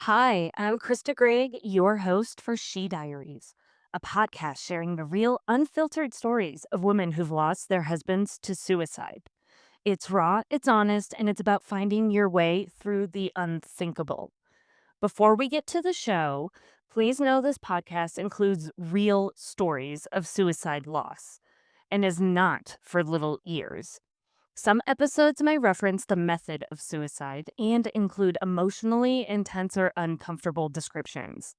Hi, I'm Krista Gregg, your host for She Diaries, a podcast sharing the real, unfiltered stories of women who've lost their husbands to suicide. It's raw, it's honest, and it's about finding your way through the unthinkable. Before we get to the show, please know this podcast includes real stories of suicide loss and is not for little ears. Some episodes may reference the method of suicide and include emotionally intense or uncomfortable descriptions.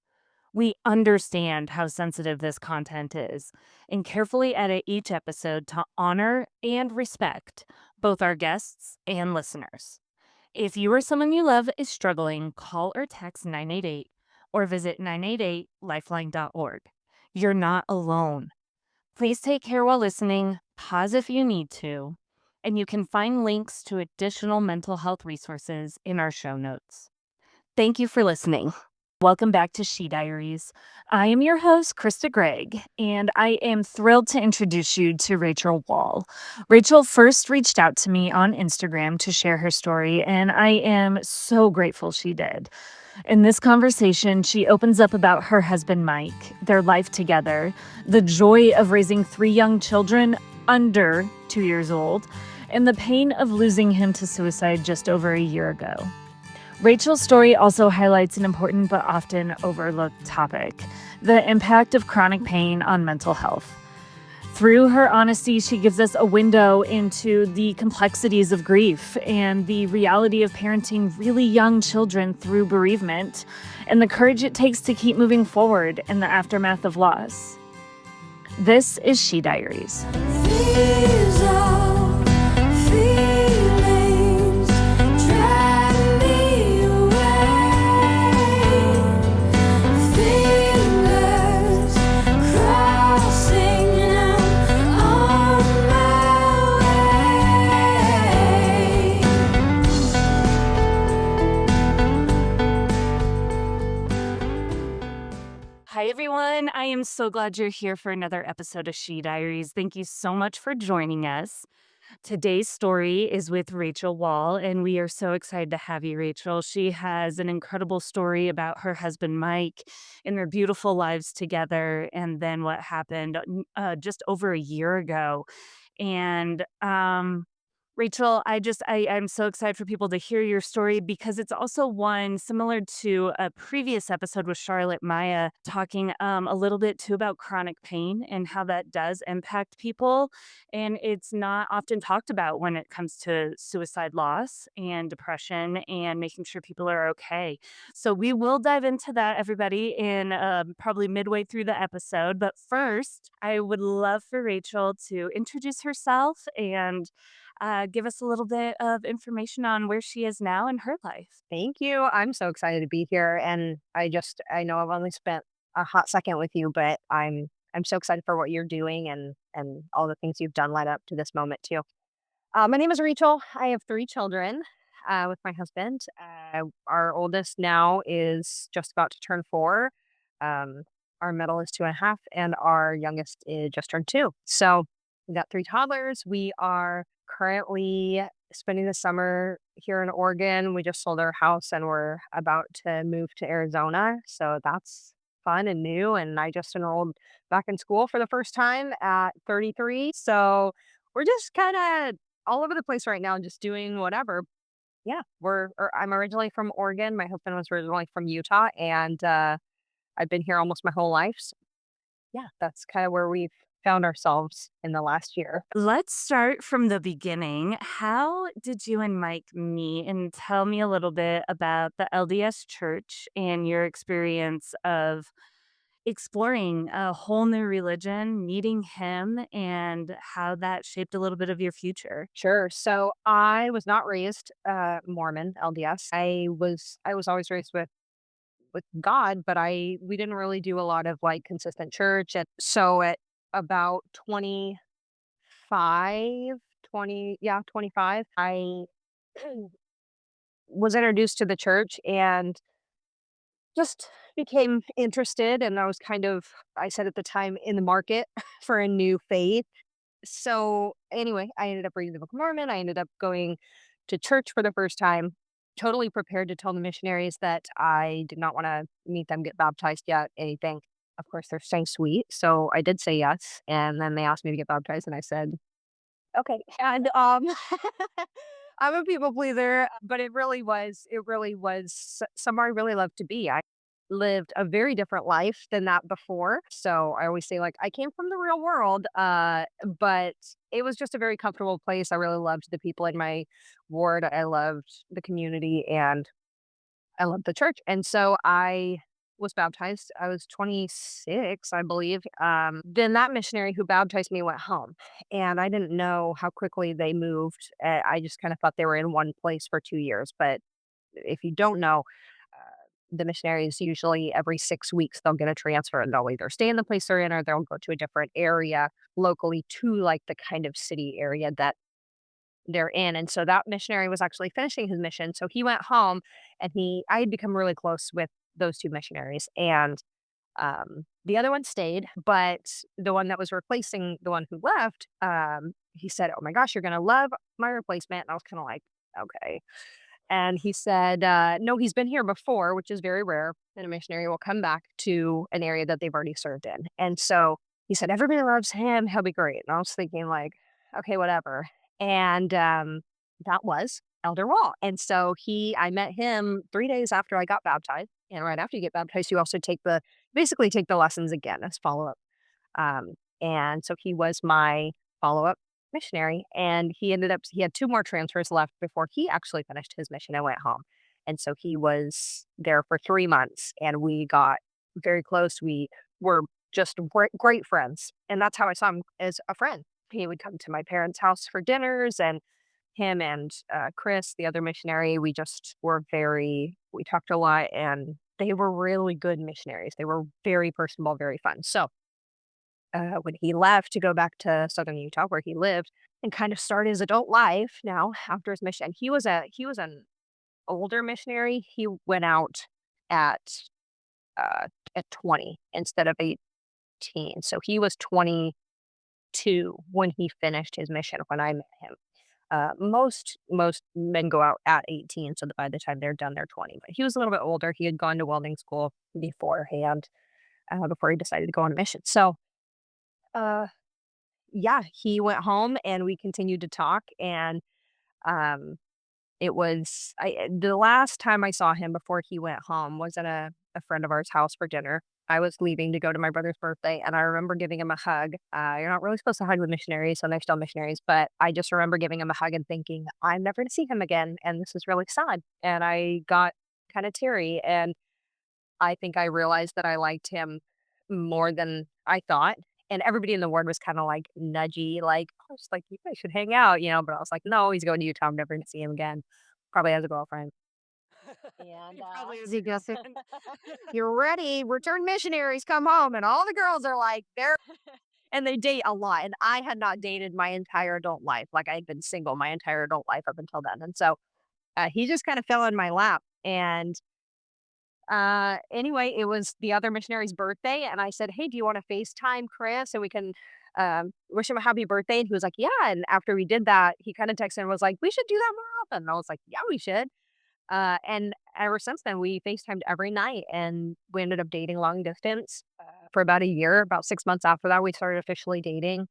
We understand how sensitive this content is and carefully edit each episode to honor and respect both our guests and listeners. If you or someone you love is struggling, call or text 988 or visit 988lifeline.org. You're not alone. Please take care while listening, pause if you need to, and you can find links to additional mental health resources in our show notes. Thank you for listening. Welcome back to She Diaries. I am your host, Krista Gregg, and I am thrilled to introduce you to Rachel Wall. Rachel first reached out to me on Instagram to share her story, and I am so grateful she did. In this conversation, she opens up about her husband, Mike, their life together, the joy of raising three young children under 2 years old, and the pain of losing him to suicide just over a year ago. Rachel's story also highlights an important but often overlooked topic: the impact of chronic pain on mental health. Through her honesty, she gives us a window into the complexities of grief and the reality of parenting really young children through bereavement and the courage it takes to keep moving forward in the aftermath of loss. This is She Diaries. These are feelings drag me away. Fingers crossing on my way. Hi, everyone. I am so glad you're here for another episode of She Diaries. Thank you so much for joining us. Today's story is with Rachel Wall, and we are so excited to have you, Rachel. She has an incredible story about her husband, Mike, and their beautiful lives together, and then what happened just over a year ago. And Rachel, I'm so excited for people to hear your story because it's also one similar to a previous episode with Charlotte Maya, talking a little bit too about chronic pain and how that does impact people. And it's not often talked about when it comes to suicide loss and depression and making sure people are okay. So we will dive into that, everybody, in probably midway through the episode. But first, I would love for Rachel to introduce herself and give us a little bit of information on where she is now in her life. Thank you. I'm so excited to be here. And I know I've only spent a hot second with you, but I'm so excited for what you're doing and all the things you've done led up to this moment too. My name is Rachel. I have three children with my husband. Our oldest now is just about to turn 4. Um, our middle is 2.5, and our youngest is just turned 2. So we got three toddlers. We are currently spending the summer here in Oregon. We just sold our house and we're about to move to Arizona. So that's fun and new. And I just enrolled back in school for the first time at 33. So we're just kind of all over the place right now, just doing whatever. Yeah, I'm originally from Oregon. My husband was originally from Utah, and I've been here almost my whole life. So yeah, that's kind of where we've found ourselves in the last year. Let's start from the beginning. How did you and Mike meet? And tell me a little bit about the LDS church and your experience of exploring a whole new religion, meeting him, and how that shaped a little bit of your future. Sure. So I was not raised Mormon LDS. I was always raised with God, but I we didn't really do a lot of like consistent church. And so at about 25, 25, I was introduced to the church and just became interested. And I said at the time, in the market for a new faith. So anyway, I ended up reading the Book of Mormon. I ended up going to church for the first time. totally prepared to tell the missionaries that I did not wanna meet them, get baptized yet, anything. Of course, they're staying sweet, so I did say yes, and then they asked me to get baptized, and I said, "Okay." And, I'm a people pleaser, but it really was somewhere I really love to be. I lived a very different life than that before, so I always say, like, I came from the real world, but it was just a very comfortable place. I really loved the people in my ward. I loved the community, and I loved the church, and so I was baptized. I was 26, I believe. Then that missionary who baptized me went home, and I didn't know how quickly they moved. I just kind of thought they were in one place for 2 years. But if you don't know, the missionaries usually every 6 weeks they'll get a transfer and they'll either stay in the place they're in or they'll go to a different area locally to like the kind of city area that they're in. And so that missionary was actually finishing his mission. So he went home and I had become really close with those two missionaries. And the other one stayed, but the one that was replacing the one who left, he said, "Oh my gosh, you're going to love my replacement." And I was kind of like, okay. And he said, no, he's been here before, which is very rare that a missionary will come back to an area that they've already served in. And so he said, everybody loves him. He'll be great. And I was thinking, like, okay, whatever. And that was Elder Wall. And so I met him 3 days after I got baptized. And right after you get baptized, you also basically take the lessons again as follow up. And so he was my follow-up missionary, and he had 2 more transfers left before he actually finished his mission and went home. And so he was there for 3 months, and we got very close. We were just great friends, and that's how I saw him, as a friend. He would come to my parents' house for dinners, and him and, Chris, the other missionary, we talked a lot, and they were really good missionaries. They were very personable, very fun. So when he left to go back to Southern Utah where he lived and kind of start his adult life now after his mission. He was an older missionary. He went out at uh, at 20 instead of 18. So he was 22 when he finished his mission when I met him. Most men go out at 18, so that by the time they're done, they're 20. But he was a little bit older. He had gone to welding school beforehand, before he decided to go on a mission. So, uh, yeah, he went home and we continued to talk, and, um, the last time I saw him before he went home was at a friend of ours' house for dinner. I was leaving to go to my brother's birthday, and I remember giving him a hug. You're not really supposed to hug with missionaries, so they're still missionaries, but I just remember giving him a hug and thinking, "I'm never gonna see him again, and this is really sad." And I got kinda teary, and I think I realized that I liked him more than I thought, and everybody in the ward was kinda, like, nudgy, like, "Oh, just like, you guys should hang out," but I was like, "No, he's going to Utah, I'm never gonna see him again." Probably has a girlfriend. And, He probably is. he goes, "You're ready, return missionaries, come home," and all the girls are like, they're and they date a lot, and I had not dated my entire adult life, like, I had been single my entire adult life up until then, and so, he just kinda fell in my lap, and anyway, it was the other missionary's birthday, and I said, "Hey, do you wanna FaceTime Chris and we can, wish him a happy birthday?" And he was like, "Yeah," and after we did that, he kinda texted and was like, "We should do that more often." And I was like, "Yeah, we should." And ever since then, we FaceTimed every night, and we ended up dating long distance, for about a year. About 6 months after that, we started officially dating.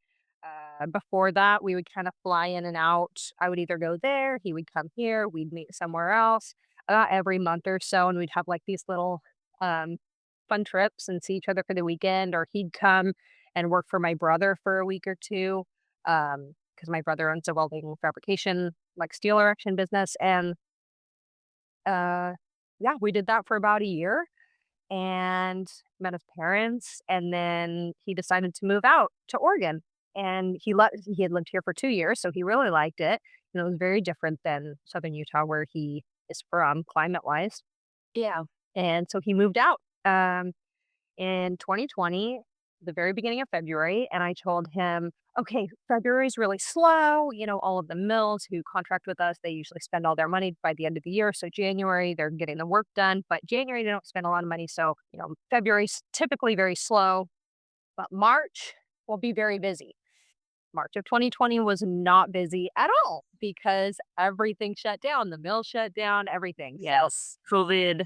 Before that, we would kinda fly in and out. I would either go there, he would come here, we'd meet somewhere else, every month or so, and we'd have, like, these little, um, fun trips and see each other for the weekend, or he'd come and work for my brother for a week or 2, because my brother owns a welding fabrication, like, steel erection business, and, uh, yeah, we did that for about a year and met his parents, and then he decided to move out to Oregon, and he had lived here for 2 years, so he really liked it, and it was very different than Southern Utah where he is from climate-wise, Yeah. and so he moved out, in 2020, the very beginning of February, and I told him, "Okay, February is really slow. All of the mills who contract with us, they usually spend all their money by the end of the year. So January, they're getting the work done, but January, they don't spend a lot of money. So, February's typically very slow, but March will be very busy." March of 2020 was not busy at all because everything shut down. The mill shut down, everything. So, Yes. COVID.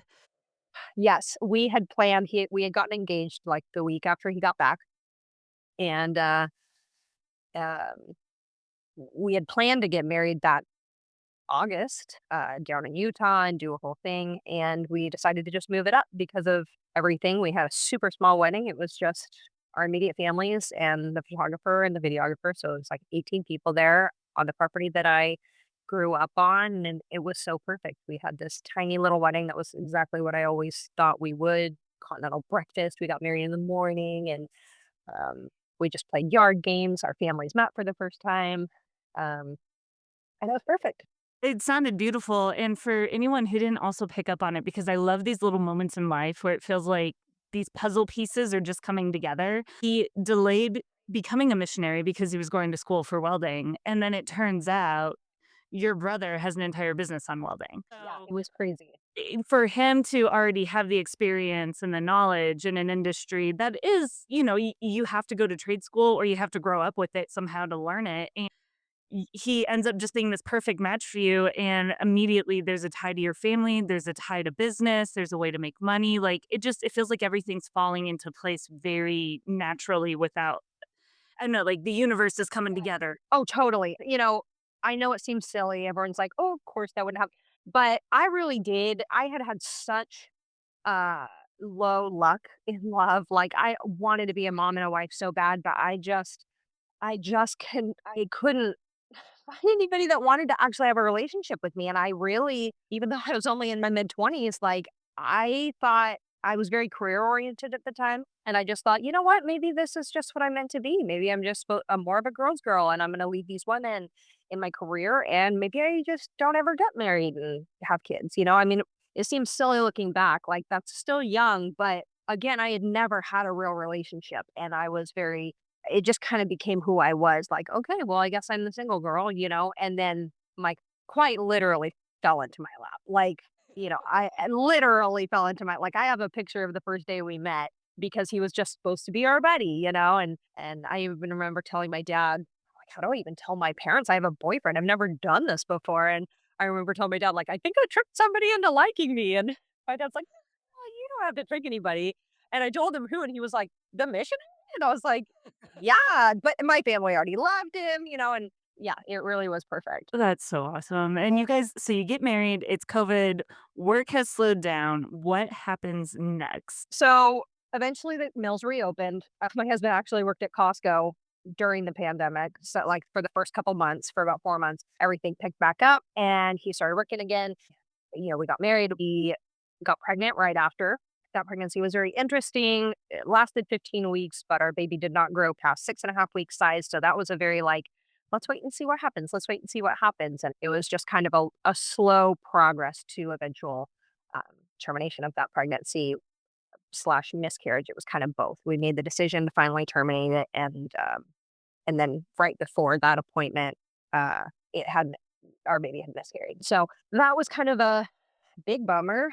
yes, we had planned. We had gotten engaged like the week after he got back, and um, we had planned to get married that August, down in Utah and do a whole thing. And we decided to just move it up because of everything. We had a super small wedding. It was just our immediate families and the photographer and the videographer. So it was like 18 people there on the property that I grew up on. And it was so perfect. We had this tiny little wedding that was exactly what I always thought we would. Continental breakfast. We got married in the morning and um, we just played yard games. Our families met for the first time. Um, and it was perfect. It sounded beautiful, and for anyone who didn't also pick up on it, because I love these little moments in life where it feels like these puzzle pieces are just coming together. He delayed becoming a missionary because he was going to school for welding, and then it turns out your brother has an entire business on welding. Yeah, it was crazy. For him to already have the experience and the knowledge in an industry that is, you have to go to trade school or you have to grow up with it somehow to learn it, and he ends up just being this perfect match for you, and immediately there's a tie to your family, there's a tie to business, there's a way to make money, like, it feels like everything's falling into place very naturally without I don't know, like, the universe is coming together. Oh, totally. I know it seems silly. Everyone's like, "Oh, of course that wouldn't happen." But I really did. I had had such uh low luck in love. Like I wanted to be a mom and a wife so bad, but I couldn't find anybody that wanted to actually have a relationship with me. And I really, even though I was only in my mid-20s, like I thought I was very career oriented at the time. And I just thought, you know what? Maybe this is just what I'm meant to be. Maybe I'm more of a girl's girl and I'm going to lead these women in my career. And maybe I just don't ever get married and have kids. I mean, it seems silly looking back. Like that's still young. But again, I had never had a real relationship. And it just kind of became who I was. Like, okay, well, I guess I'm the single girl. And then my quite literally fell into my lap. Like, I literally fell into like I have a picture of the first day we met because he was just supposed to be our buddy. And I even remember telling my dad, like, how do I even tell my parents I have a boyfriend? I've never done this before. And I remember telling my dad, like, I think I tricked somebody into liking me. And my dad's like, well, you don't have to trick anybody. And I told him who, and he was like, the missionary? And I was like, yeah, but my family already loved him. And yeah, it really was perfect. That's so awesome, and you guys so you get married, it's COVID, work has slowed down, what happens next? So eventually the mills reopened. My husband actually worked at Costco during the pandemic. So, like, for the first couple months, for about 4 months, everything picked back up and he started working again. We got married. We got pregnant right after. That pregnancy was very interesting. It lasted 15 weeks, but our baby did not grow past 6.5 weeks size. So that was a very like, let's wait and see what happens. Let's wait and see what happens. And it was just kind of a slow progress to eventual um, termination of that pregnancy slash miscarriage. It was kind of both. We made the decision to finally terminate it. And then right before that appointment, uh, it had our baby had miscarried. So that was kind of a big bummer.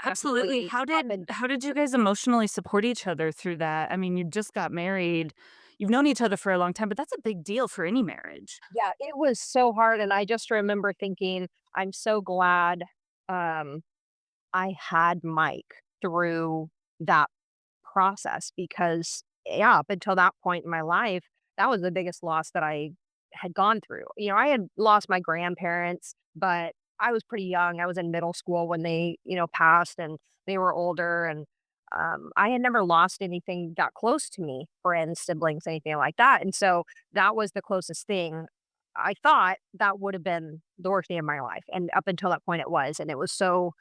Absolutely, Definitely how did happened. how did you guys emotionally support each other through that? I mean, you just got married, you've known each other for a long time, but that's a big deal for any marriage. Yeah, it was so hard. And I just remember thinking, I'm so glad um, I had Mike through that process because, yeah, up until that point in my life, that was the biggest loss that I had gone through. I had lost my grandparents, but I was pretty young. I was in middle school when they passed and they were older. And I had never lost anything that close to me, friends, siblings, anything like that. And so that was the closest thing. I thought that would have been the worst day of my life. And up until that point, it was. And it was so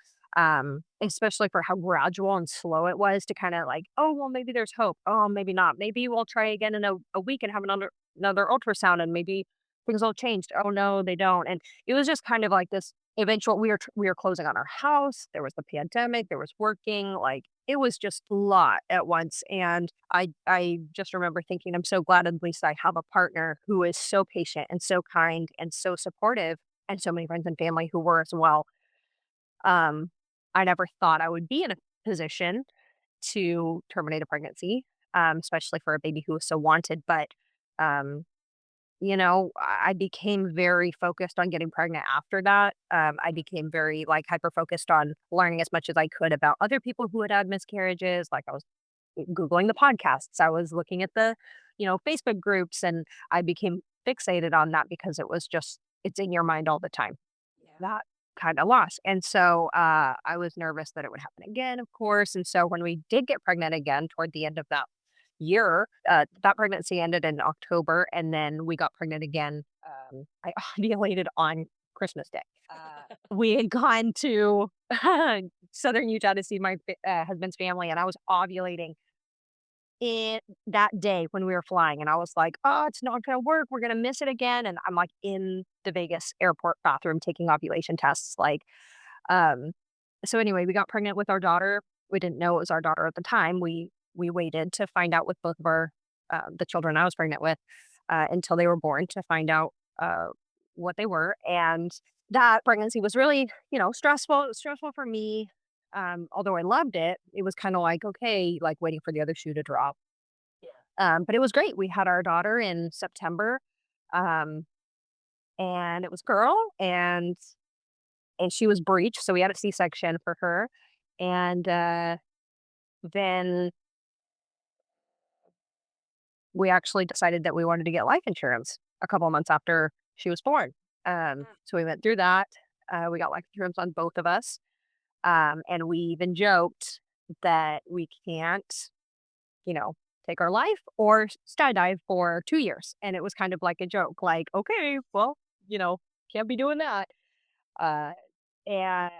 especially for how gradual and slow it was to kind of like, oh, well, maybe there's hope. Oh, maybe not. Maybe we'll try again in a week and have another ultrasound and maybe things will change. Oh no, they don't. And it was just kind of like this eventual we were closing on our house. There was the pandemic, there was working, like it was just a lot at once. And I just remember thinking, I'm so glad at least I have a partner who is so patient and so kind and so supportive and so many friends and family who were as well. um, I never thought I would be in a position to terminate a pregnancy, especially for a baby who was so wanted. But Um, I became very focused on getting pregnant after that. I became very like hyper focused on learning as much as I could about other people who had had miscarriages. Like I was Googling the podcasts. I was looking at the, Facebook groups, and I became fixated on that because it's in your mind all the time. That kind of loss. And so I was nervous that it would happen again, of course. And so when we did get pregnant again toward the end of that year, that pregnancy ended in October. And then we got pregnant again. I ovulated on Christmas Day. We had gone to southern Utah to see my husband's family, and I was ovulating in that day when we were flying, and I was like, "Oh, it's not gonna work. We're gonna miss it again." And I'm like in the Vegas airport bathroom taking ovulation tests. Um, so anyway, we got pregnant with our daughter. We didn't know it was our daughter at the time. We waited to find out with both of the children I was pregnant with until they were born to find out what they were. And that pregnancy was really, stressful. It was stressful for me. Although I loved it, it was kind of like, okay, like waiting for the other shoe to drop. But it was great. We had our daughter in September, um, and it was girl, and she was breech, so we had a C-section for her. And then we actually decided that we wanted to get life insurance a couple months after she was born. So we went through that. We got life insurance on both of us. And we even joked that we can't, you know, take our life or skydive for 2 years. And it was kind of like a joke, like, okay, well, can't be doing that. Uh, and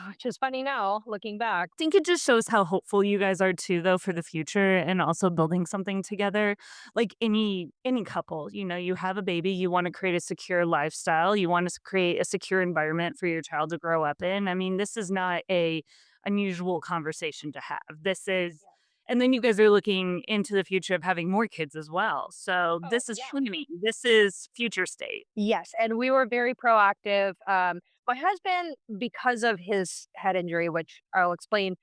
which is funny now looking back. Think it just shows how hopeful you guys are too though for the future and also building something together. Like any couple, you have a baby, you want to create a secure lifestyle, you want to create a secure environment for your child to grow up in. I mean, this is not a unusual conversation to have. This is and then you guys are looking into the future of having more kids as well. So Oh, this is yeah. planning. This is future state. Yes, and we were very proactive. My husband, because of his head injury, which I'll explain,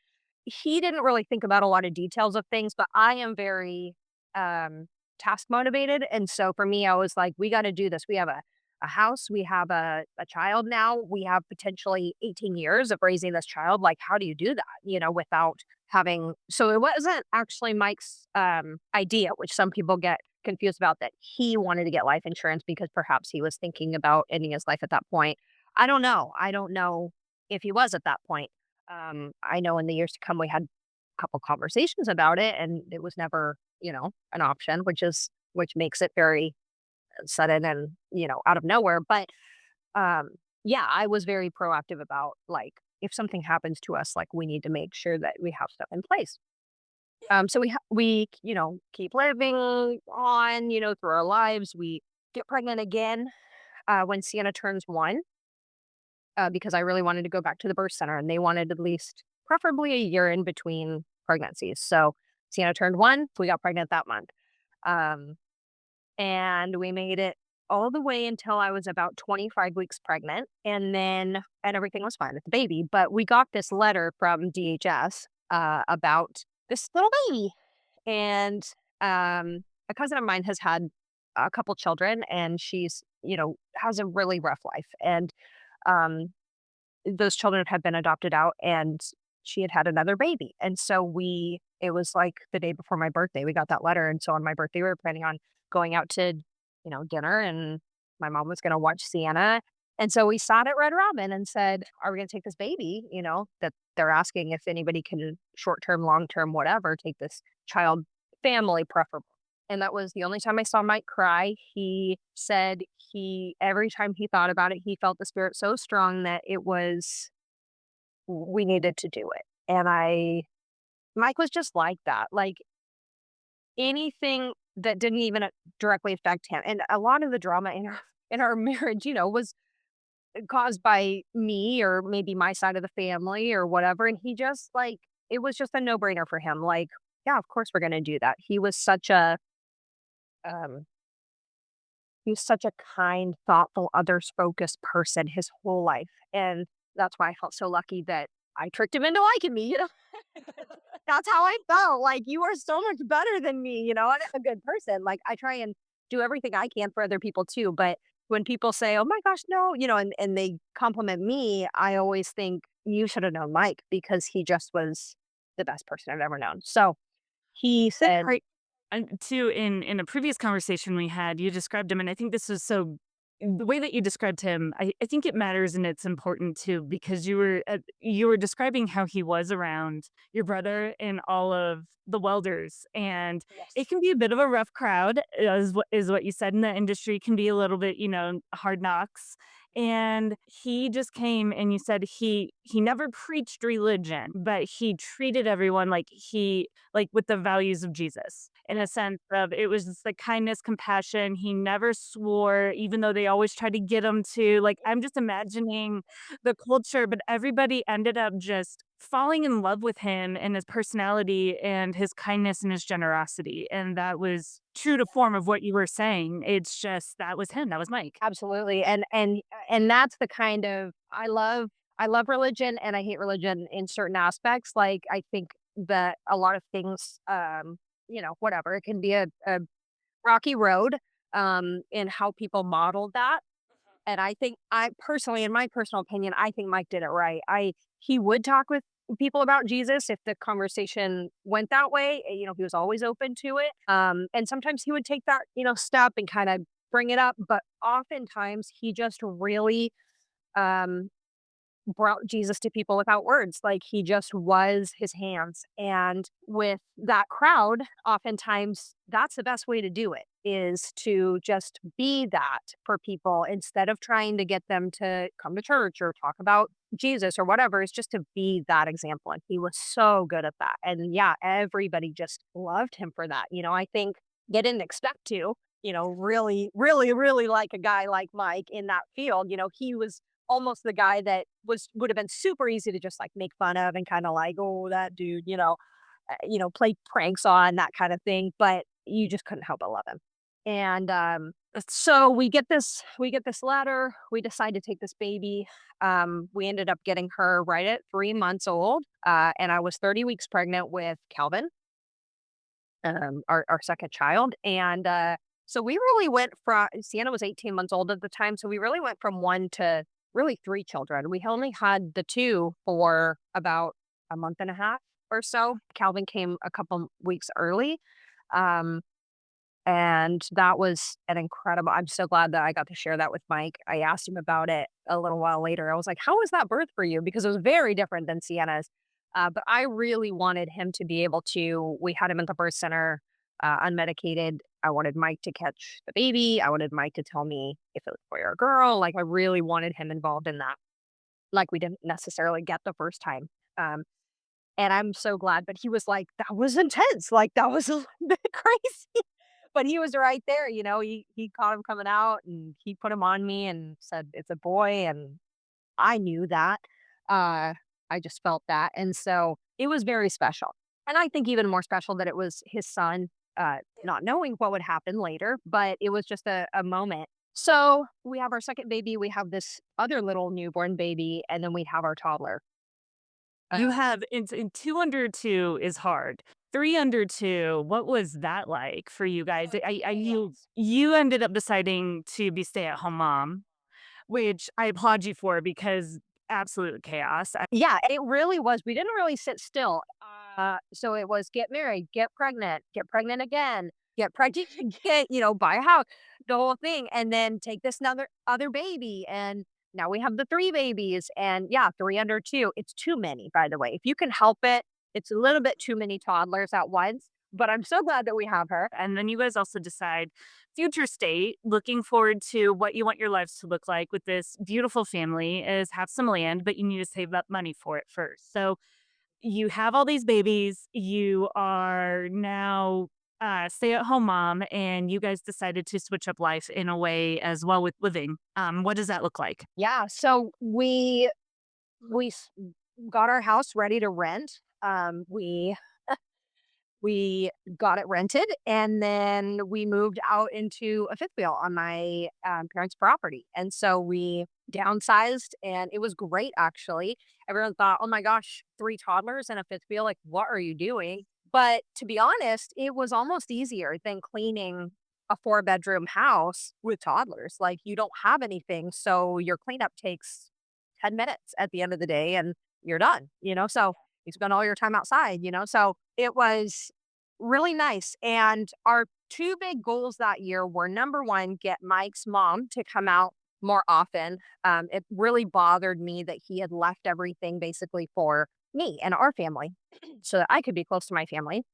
he didn't really think about a lot of details of things, but I am very task motivated. And so for me, I was like, we got to do this. We have a house, we have a child now, we have potentially 18 years of raising this child. Like, how do you do that, without having, so it wasn't actually Mike's idea, which some people get confused about, that he wanted to get life insurance because perhaps he was thinking about ending his life at that point. I don't know. I don't know if he was at that point. I know in the years to come, we had a couple conversations about it, and it was never, an option, which makes it very sudden and out of nowhere. But um, yeah, I was very proactive about like if something happens to us, like we need to make sure that we have stuff in place. So we keep living on, through our lives. We get pregnant again when Sienna turns 1, because I really wanted to go back to the birth center, and they wanted at least preferably a year in between pregnancies. So Sienna turned 1, we got pregnant that month. Um, and we made it all the way until I was about 25 weeks pregnant, and everything was fine with the baby. But we got this letter from DHS about this little baby, and a cousin of mine has had a couple children, and she's has a really rough life, and um, those children had been adopted out, and she had had another baby. And so it was like the day before my birthday, we got that letter. And so on my birthday, we were planning on going out to, dinner, and my mom was going to watch Sienna. And so we sat at Red Robin and said, are we going to take this baby? That they're asking if anybody can short term, long term, whatever, take this child, family preferable. And that was the only time I saw Mike cry. He said every time he thought about it, he felt the spirit so strong that we needed to do it. And Mike was just like that. Like anything that didn't even directly affect him. And a lot of the drama in our marriage, was caused by me or maybe my side of the family or whatever. And he just like, it was just a no brainer for him. Like, yeah, of course we're going to do that. Um, He was such a kind, thoughtful, others focused person his whole life. And that's why I felt so lucky that I tricked him into liking me. That's how I felt. Like, you are so much better than me, and a good person. Like, I try and do everything I can for other people too. But when people say, "Oh my gosh, no," and they compliment me, I always think you should have known Mike because he just was the best person I've ever known. So he said, Right. And too, in a previous conversation we had, you described him, and I think this was so the way that you described him, I think it matters and it's important too because you were describing how he was around your brother and all of the welders, and it "Yes, can be a bit of a rough crowd, is what you said in the industry can be a little bit, hard knocks. And he just came and you said he never preached religion, but he treated everyone like with the values of Jesus in a yes, sense of it was just like kindness, compassion. He never swore, even though they always tried to get him to. Like, I'm just imagining the culture, but everybody ended up just falling in love with him and his personality and his kindness and his generosity. And that was true to form of what you were saying. It's just that was him. That was Mike. absolutely." And that's the kind of I love religion and I hate religion in certain aspects. Like I think that a lot of things, whatever, it can be a rocky road in how people model that. And I think I personally, in my personal opinion, I think Mike did it right. He would talk with people about Jesus if the conversation went that way. He was always open to it. And sometimes he would take that, step and kind of bring it up. But oftentimes he just really um brought Jesus to people without words. Like he just was his hands. And with that crowd, oftentimes that's the best way to do it is to just be that for people instead of trying to get them to come to church or talk about Jesus or whatever. It's just to be that example. And he was so good at that. And yeah, everybody just loved him for that. I think they didn't expect to, really, really, really like a guy like Mike in that field. He was almost the guy that would have been super easy to just, like, make fun of and kinda like, "Oh, that dude," play pranks on, that kind of thing, but you just couldn't help but love him. And, so we get this letter, we decide to take this baby. We ended up getting her right at 3 months old, and I was 30 weeks pregnant with Calvin, our second child, and, so we really went from Sienna was 18 months old at the time, so we really went from 1 to really 3 children. We only had the 2 for about a month and a half or so. Calvin came a couple weeks early, um, and that was an incredible I'm so glad that I got to share that with Mike. I asked him about it a little while later. I was like, "How was that birth for you?" Because it was very different than Sienna's. But I really wanted him to be able to we had him at the birth center, unmedicated. I wanted Mike to catch the baby. I wanted Mike to tell me if it was a boy or a girl. Like, I really wanted him involved in that, like we didn't necessarily get the first time. Um, and I'm so glad, but he was like, "That was intense, like, that was a little bit crazy." But he was right there, he caught him coming out, and he put him on me and said, "It's a boy," and I knew that. Uh, I just felt that, and so it was very special. And I think even more special that it was his son, not knowing what would happen later, but it was just a moment. So, we have our second baby, we have this other little newborn baby, and then we have our toddler. You have in 2 under 2 is hard. 3 under 2, what was that like for you guys? You ended up deciding to be stay-at-home mom, which I applaud you for because absolute chaos. Yeah, it really was. We didn't really sit still. So it was get pregnant again, get pregnant again, buy a house, the whole thing, and then take this another other baby. And now we have the three babies. And yeah, three under two. It's too many, by the way. If you can help it, it's a little bit too many toddlers at once. But I'm so glad that we have her. And then you guys also decide future state, looking forward to what you want your lives to look like with this beautiful family is have some land, but you need to save up money for it first. So you have all these babies, you are now stay-at-home mom, and you guys decided to switch up life in a way as well with living. What does that look like? Yeah. So we got our house ready to rent. We got it rented, and then we moved out into a fifth wheel on my, parents' property, and so we downsized, and it was great, actually. Everyone thought, "Oh my gosh, 3 toddlers and a fifth wheel, like, what are you doing?" But to be honest, it was almost easier than cleaning a 4-bedroom house with toddlers. Like, you don't have anything, so your cleanup takes 10 minutes at the end of the day and you're done, so you spend all your time outside, so it was really nice. And our two big goals that year were, number one, get Mike's mom to come out more often. It really bothered me that he had left everything basically for me and our family so that I could be close to my family.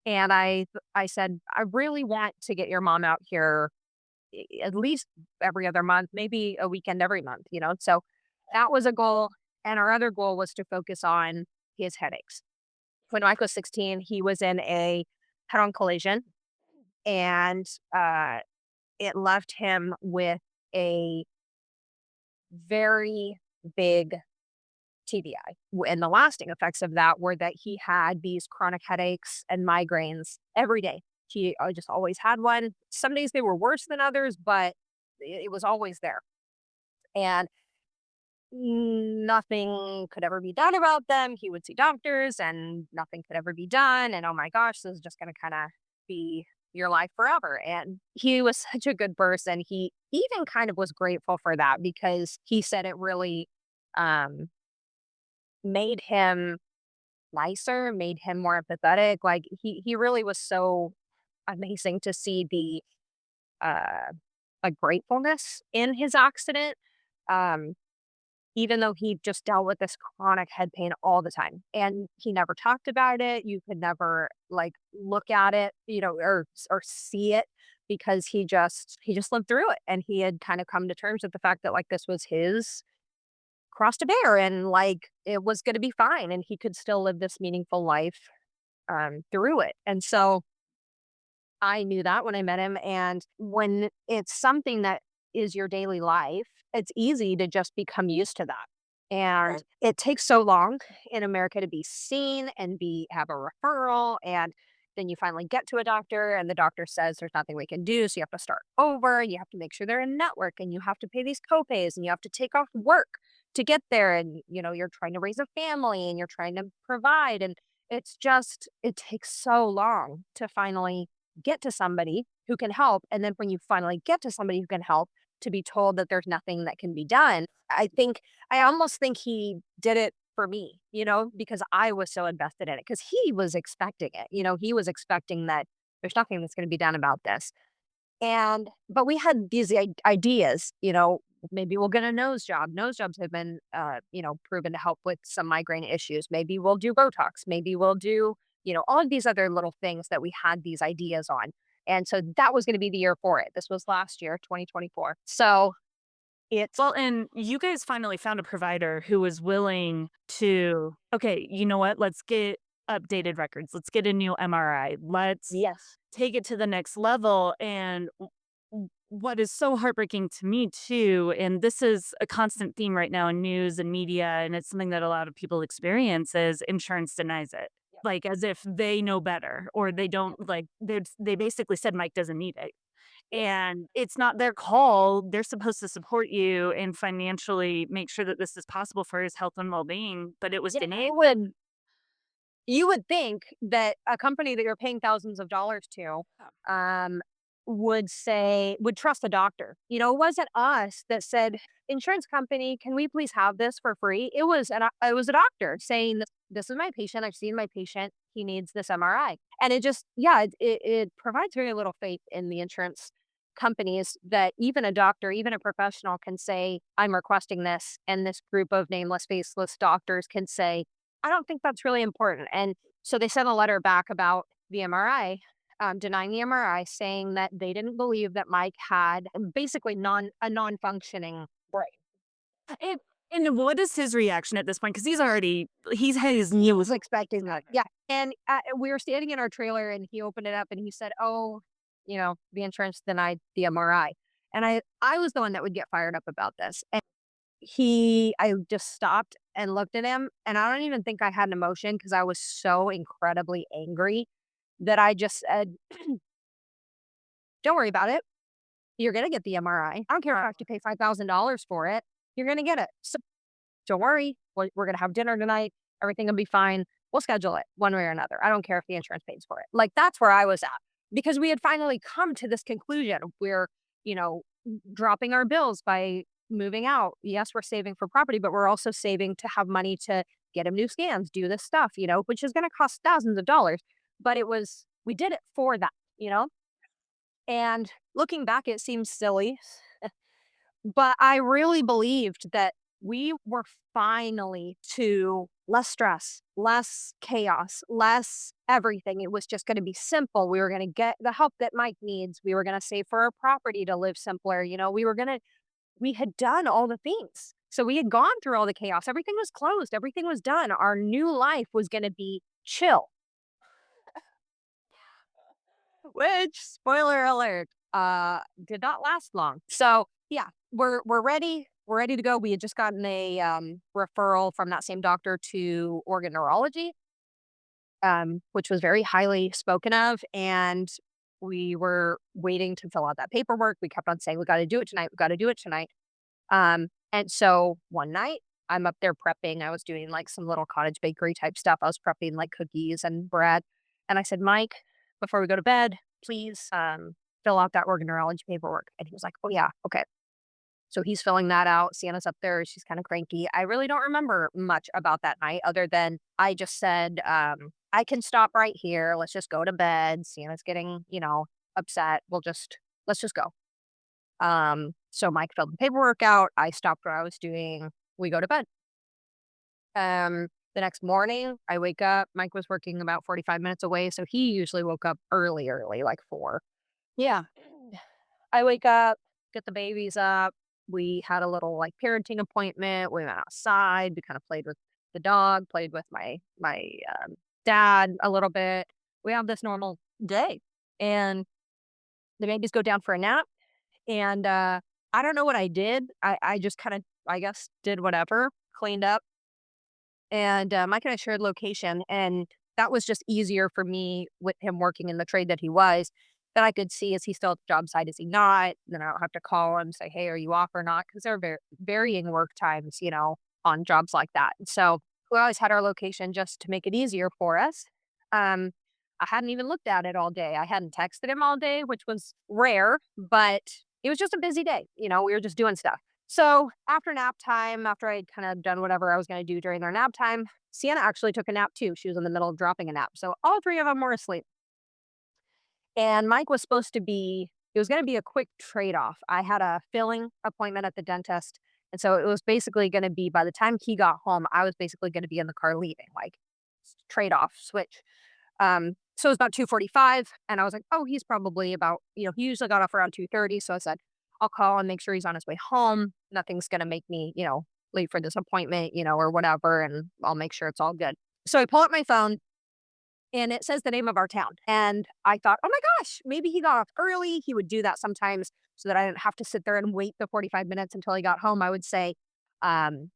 And I said, I really want to get your mom out here at least every other month, maybe a weekend every month, So that was a goal. And our other goal was to focus on his headaches. When Mike was 16, he was in a head on collision, and it left him with a very big TBI. And the lasting effects of that were that he had these chronic headaches and migraines every day. He just always had one. Some days they were worse than others, but it was always there. And nothing could ever be done about them. He would see doctors and nothing could ever be done. And oh my gosh, this is just going to kind of be your life forever. And he was such a good person. He even kind of was grateful for that because he said it really um, made him nicer, made him more empathetic. Like, he really was so amazing to see the uh, gratefulness in his accident. Um, Even though he just dealt with this chronic head pain all the time, and he never talked about it. You could never, like, look at it, or see it because he just lived through it, and he had kind of come to terms with the fact that, like, this was his cross to bear, and, like, it was gonna be fine, and he could still live this meaningful life, through it. And so I knew that when I met him, and when it's something that is your daily life, it's easy to just become used to that. And it takes so long in America to be seen and have a referral, and then you finally get to a doctor and the doctor says there's nothing we can do, so you have to start over, and you have to make sure they're in network, and you have to pay these copays, and you have to take off work to get there, and you're trying to raise a family and you're trying to provide, and it takes so long to finally get to somebody who can help. And then when you finally get to somebody who can help, to be told that there's nothing that can be done. I almost think he did it for me, because I was so invested in it, because he was expecting it. He was expecting that there's nothing that's going to be done about this. But we had these ideas, maybe we'll get a nose job. Nose jobs have been, proven to help with some migraine issues. Maybe we'll do Botox. Maybe we'll do, all of these other little things that we had these ideas on. And so that was going to be the year for it. This was last year, 2024. So it's, Well, and you guys finally found a provider who was willing to, okay, you know what? Let's get updated records. Let's get a new MRI. Let's yes. take it to the next level. And what is so heartbreaking to me too, and this is a constant theme right now in news and media, and it's something that a lot of people experience, is insurance denies it. Like, as if they know better, or they don't, like, they basically said Mike doesn't need it. And it's not their call. They're supposed to support you and financially make sure that this is possible for his health and well-being, but it was Yeah, denied. you would think that a company that you're paying thousands of dollars to, um, would trust a doctor. It wasn't us that said, "Insurance company, can we please have this for free?" It was a doctor saying, "This is my patient. I've seen my patient. He needs this MRI." And it just, yeah, it provides very little faith in the insurance companies that even a doctor, even a professional can say, "I'm requesting this," and this group of nameless, faceless doctors can say, I don't think that's really important. And so they sent a letter back about the MRI, denying the MRI, saying that they didn't believe that Mike had basically a non-functioning brain. And and what is his reaction at this point? Because he's had his knee He was was expecting that. Yeah. And we were standing in our trailer and he opened it up and he said, "Oh, the insurance denied the MRI." And I was the one that would get fired up about this. And I just stopped and looked at him, and I don't even think I had an emotion because I was so incredibly angry that I just said, "Don't worry about it. You're gonna get the MRI. I don't care if I have to pay $5,000 for it. You're gonna get it. So don't worry. We're gonna have dinner tonight. Everything will be fine. We'll schedule it one way or another. I don't care if the insurance pays for it." Like, that's where I was at. because we had finally come to this conclusion. We're, you know, dropping our bills by moving out. Yes, we're saving for property, but we're also saving to have money to get him new scans, do this stuff, which is going to cost thousands of dollars. But we did it for that. And looking back, it seems silly, but I really believed that we were finally to less stress, less chaos, less everything. It was just going to be simple. We were going to get the help that Mike needs. We were going to save for our property to live simpler. We had done all the things. So we had gone through all the chaos. Everything was closed. Everything was done. Our new life was going to be chill. Which, spoiler alert, did not last long. So yeah, we're ready. We're ready to go. We had just gotten a referral from that same doctor to organ neurology, which was very highly spoken of, and we were waiting to fill out that paperwork. We kept on saying, "We got to do it tonight. We got to do it tonight." And so one night, I'm up there prepping. I was doing like some little cottage bakery type stuff. I was prepping like cookies and bread. And I said, "Mike, before we go to bed, please fill out that organ neurology paperwork." And he was like, "Oh, yeah. Okay." So he's filling that out. Sienna's up there. She's kind of cranky. I really don't remember much about that night other than I just said, "I can stop right here. Let's just go to bed. Sienna's getting, upset. Let's just go." So Mike filled the paperwork out. I stopped what I was doing. We go to bed. The next morning, I wake up. Mike was working about 45 minutes away, so he usually woke up early, early, like 4. Yeah. I wake up, get the babies up. We had a little like parenting appointment. We went outside. We kind of played with the dog, played with my dad a little bit. We have this normal day, and the babies go down for a nap. And I don't know what I did. I just kind of, I guess, did whatever, cleaned up, and Mike and I shared location, and that was just easier for me with him working in the trade that he was. That I could see, is he still at the job site? Is he not? Then I don't have to call him, say, "Hey, are you off or not?" Because there are varying work times, on jobs like that. And so we always had our location just to make it easier for us. Um, I hadn't even looked at it all day. I hadn't texted him all day, which was rare, but it was just a busy day. We were just doing stuff. So after nap time, after I'd kind of done whatever I was going to do during their nap time, Sienna actually took a nap too. She was in the middle of dropping a nap. So all three of them were asleep. And Mike was supposed to be, it was going to be a quick trade off. I had a filling appointment at the dentist. And so it was basically going to be, by the time he got home, I was basically going to be in the car leaving, like trade off, switch. So it was about 2:45, and I was like, "Oh, he's probably about, he usually got off around 2:30." So I said, "I'll call and make sure he's on his way home. Nothing's gonna make me, late for this appointment, or whatever, and I'll make sure it's all good." So I pull up my phone, and it says the name of our town, and I thought, "Oh my gosh, maybe he got off early." He would do that sometimes so that I didn't have to sit there and wait the 45 minutes until he got home. I would say, um,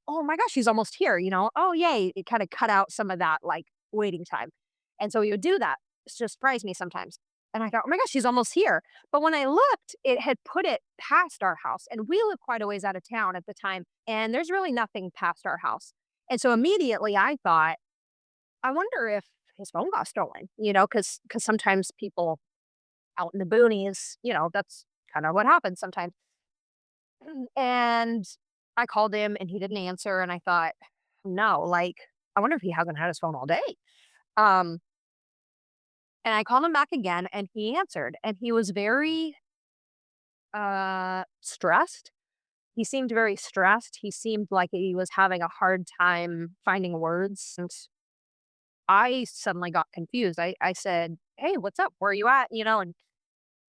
"Oh my gosh, he's almost here," "Oh, yay." It kinda cut out some of that, like, waiting time. And so he would do that to surprise me sometimes. And I thought, "Oh my gosh, he's almost here." But when I looked, it had put it past our house. And we lived quite a ways out of town at the time. And there's really nothing past our house. And so immediately I thought, I wonder if his phone got stolen, because sometimes people out in the boonies, that's kind of what happens sometimes. And I called him and he didn't answer. And I thought, no, like, I wonder if he hasn't had his phone all day. Um, And I called him back again and he answered, and he was very stressed. He seemed very stressed. He seemed like he was having a hard time finding words. And I suddenly got confused. I said, "Hey, what's up? Where are you at?"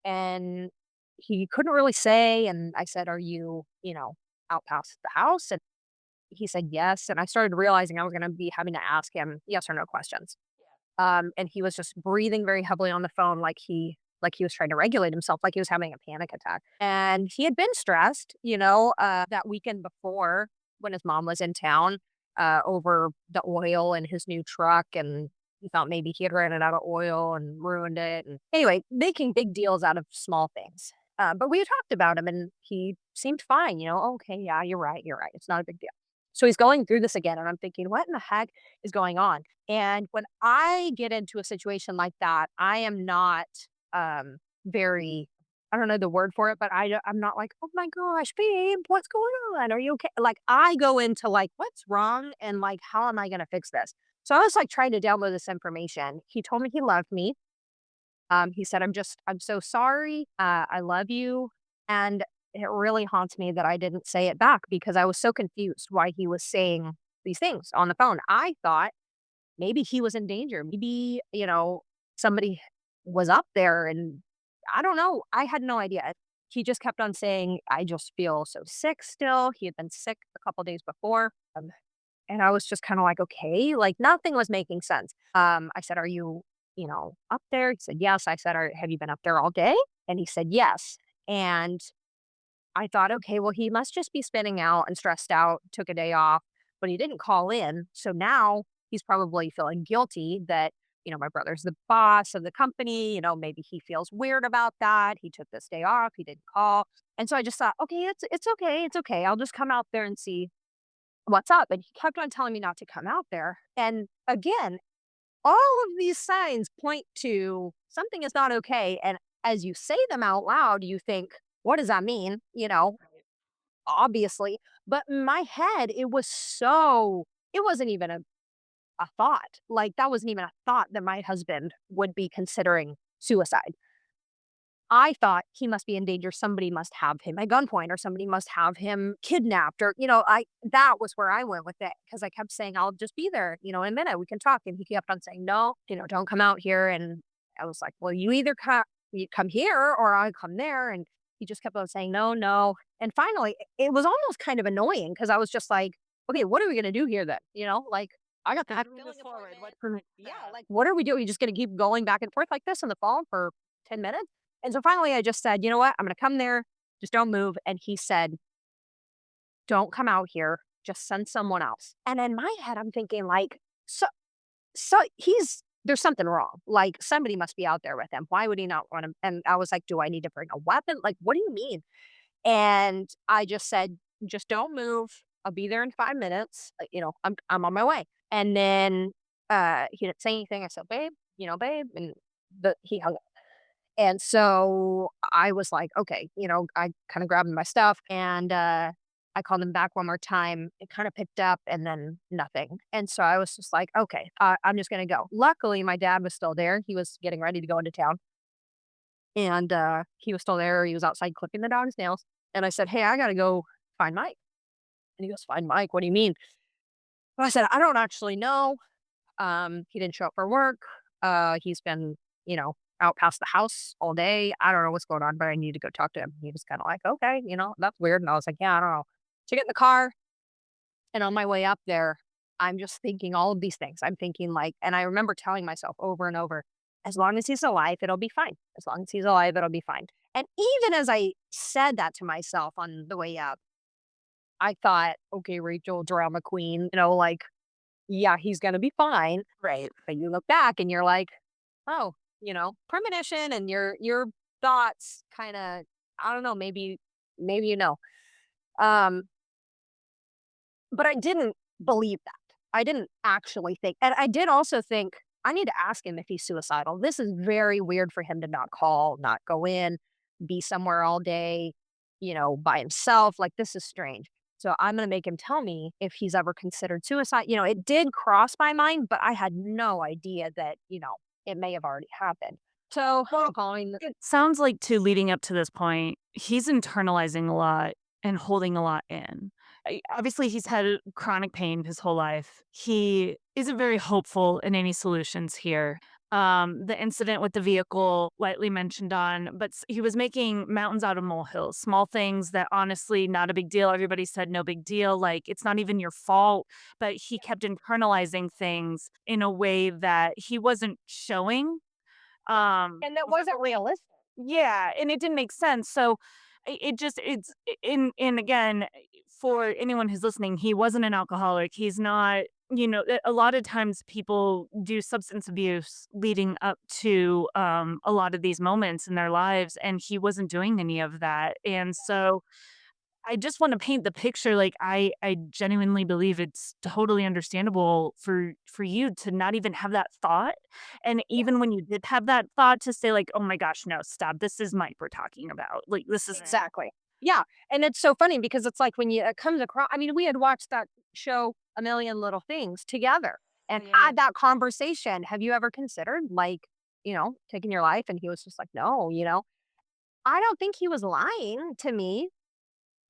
And he couldn't really say. And I said, "Are you, out past the house?" And he said yes. And I started realizing I was gonna be having to ask him yes or no questions. And he was just breathing very heavily on the phone, like he was trying to regulate himself, like he was having a panic attack. And he had been stressed, that weekend before when his mom was in town, over the oil in his new truck, and he thought maybe he had ran it out of oil and ruined it. And anyway, making big deals out of small things. But we had talked about him, and he seemed fine. "Okay, yeah, you're right. You're right. It's not a big deal." So he's going through this again, and I'm thinking, what in the heck is going on? And when I get into a situation like that, I am not very, I don't know the word for it, but I'm not like, oh my gosh, babe, what's going on? Are you okay? Like I go into like, what's wrong? And like, how am I going to fix this? So I was like trying to download this information. He told me he loved me. He said, I'm so sorry. I love you. And it really haunts me that I didn't say it back because I was so confused why he was saying these things on the phone. I thought maybe he was in danger. Maybe, somebody was up there and I don't know. I had no idea. He just kept on saying, I just feel so sick still. He had been sick a couple days before. And I was just kind of like, okay, like nothing was making sense. I said, are you, up there? He said, yes. I said, have you been up there all day? And he said, yes. And I thought, okay, well, he must just be spinning out and stressed out, took a day off, but he didn't call in. So now he's probably feeling guilty that, my brother's the boss of the company. Maybe he feels weird about that. He took this day off. He didn't call. And so I just thought, okay, it's okay. It's okay. I'll just come out there and see what's up. And he kept on telling me not to come out there. And again, all of these signs point to something is not okay. And as you say them out loud, you think, what does that mean? Obviously. But in my head, it wasn't even a thought. Like that wasn't even a thought that my husband would be considering suicide. I thought he must be in danger. Somebody must have him at gunpoint or somebody must have him kidnapped or, that was where I went with it because I kept saying, I'll just be there, in a minute. We can talk. And he kept on saying, no, don't come out here. And I was like, well, you come here or I come there. And he just kept on saying, no, no. And finally, it was almost kind of annoying because I was just like, okay, what are we going to do here then? Like, I got How that do we move filling forward? appointment. What for Yeah, that? like, what are we doing? You just going to keep going back and forth like this on the phone for 10 minutes? And so finally I just said, "You know what? I'm gonna come there. Just don't move." And he said, "Don't come out here. Just send someone else." And in my head, I'm thinking like, so there's something wrong. Like somebody must be out there with him. Why would he not want him? And I was like, "Do I need to bring a weapon? Like, what do you mean?" And I just said, "Just don't move. I'll be there in 5 minutes. I'm on my way." And then he didn't say anything. I said, "Babe, babe," and he hung. And so I was like, okay, I kind of grabbed my stuff and I called him back one more time. It kind of picked up and then nothing. And so I was just like, okay, I'm just going to go. Luckily, my dad was still there. He was getting ready to go into town and he was still there. He was outside clipping the dog's nails. And I said, hey, I got to go find Mike. And he goes, find Mike? What do you mean? Well, I said, I don't actually know. He didn't show up for work. He's been, out past the house all day. I don't know what's going on, but I need to go talk to him. He was kind of like, okay, that's weird. And I was like, yeah, I don't know. So I get in the car and on my way up there, I'm just thinking all of these things. I'm thinking like, and I remember telling myself over and over, as long as he's alive, it'll be fine. As long as he's alive, it'll be fine. And even as I said that to myself on the way up, I thought, okay, Rachel, drama queen, like yeah, he's gonna be fine. Right. But you look back and you're like, oh, premonition and your thoughts kind of, I don't know, maybe Um, but I didn't believe that. I didn't actually think, and I did also think I need to ask him if he's suicidal. This is very weird for him to not call, not go in, be somewhere all day, by himself. Like this is strange. So I'm gonna make him tell me if he's ever considered suicide. It did cross my mind, but I had no idea that, it may have already happened. So Well, calling it sounds like too leading up to this point, he's internalizing a lot and holding a lot in. Obviously, he's had chronic pain his whole life. He isn't very hopeful in any solutions here. The incident with the vehicle, lightly mentioned on, but he was making mountains out of molehills, small things that honestly, not a big deal. Everybody said no big deal. Like, it's not even your fault. But he kept internalizing things in a way that he wasn't showing. and that wasn't realistic. Yeah, and it didn't make sense, so it just it's and again, for anyone who's listening, he wasn't an alcoholic, he's not a lot of times people do substance abuse leading up to, a lot of these moments in their lives, and he wasn't doing any of that, and so I just wanna paint the picture, like, I genuinely believe it's totally understandable for you to not even have that thought, and Yeah. even when you did have that thought to say like, "Oh my gosh, no, stop, this is Mike we're talking about, like, this isn't." Exactly. Yeah, and it's so funny because it's like when you it comes across. I mean, we had watched that show A Million Little Things together Oh, and yeah, yeah. had that conversation. Have you ever considered, like, taking your life? And he was just like, "No," you know? I don't think he was lying to me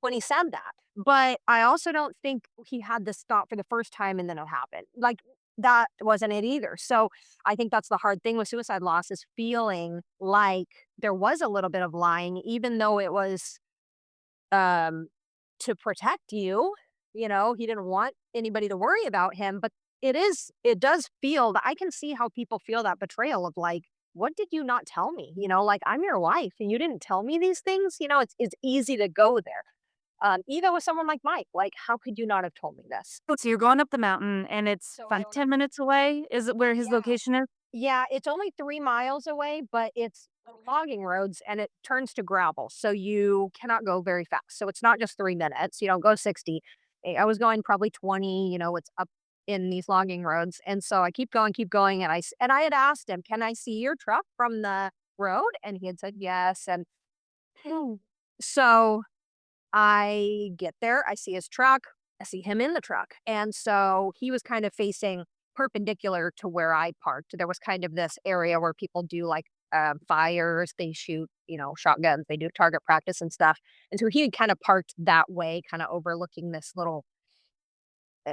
when he said that, but I also don't think he had this thought for the first time and then it happened. Like, that wasn't it either. So, I think that's the hard thing with suicide loss is feeling like there was a little bit of lying, even though it was um, to protect you. He didn't want anybody to worry about him, but it does feel that I can see how people feel that betrayal of like, what did you not tell me? Like I'm your wife and you didn't tell me these things. It's easy to go there. Even with someone like Mike, like, how could you not have told me this? So you're going up the mountain and it's So I fun don't know. 10 minutes away? Is it where his Yeah. location is? Yeah, it's only 3 miles away, but it's logging roads and it turns to gravel, so you cannot go very fast. So it's not just 3 minutes, you don't go 60. I was going probably 20, it's up in these logging roads, and so I keep going, and I had asked him, "Can I see your truck from the road?" And he had said, "Yes," and so I get there, I see his truck, I see him in the truck, and so he was kind of facing perpendicular to where I parked. There was kind of this area where people do like fires, they shoot, shotguns, they do target practice and stuff. And so he had kind of parked that way, kind of overlooking this little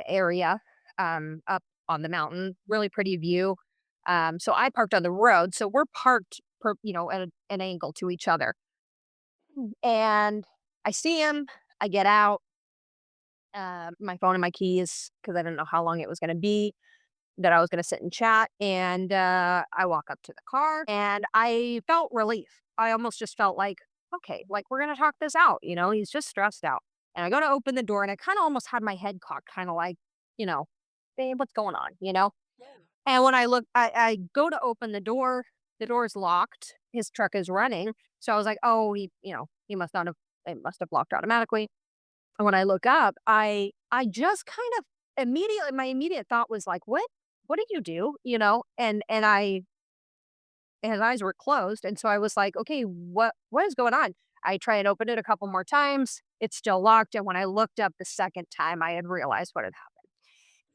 area up on the mountain, really pretty view. So I parked on the road, so we're parked, at an angle to each other, and I see him. I get out my phone and my keys because I didn't know how long it was going to be that I was going to sit and chat. And I walk up to the car and I felt relief. I almost just felt like, okay, like we're going to talk this out. He's just stressed out. And I go to open the door and I kind of almost had my head cocked, kind of like, you know, babe, what's going on? Yeah. And when I go to open the door's locked. His truck is running. So I was like, oh, he must not have, it must have locked automatically. And when I look up, I just kind of immediately my immediate thought was like, "What did you do?" And his eyes were closed, and so I was like, "Okay, what is going on?" I try and open it a couple more times. It's still locked, and when I looked up the second time, I had realized what had happened.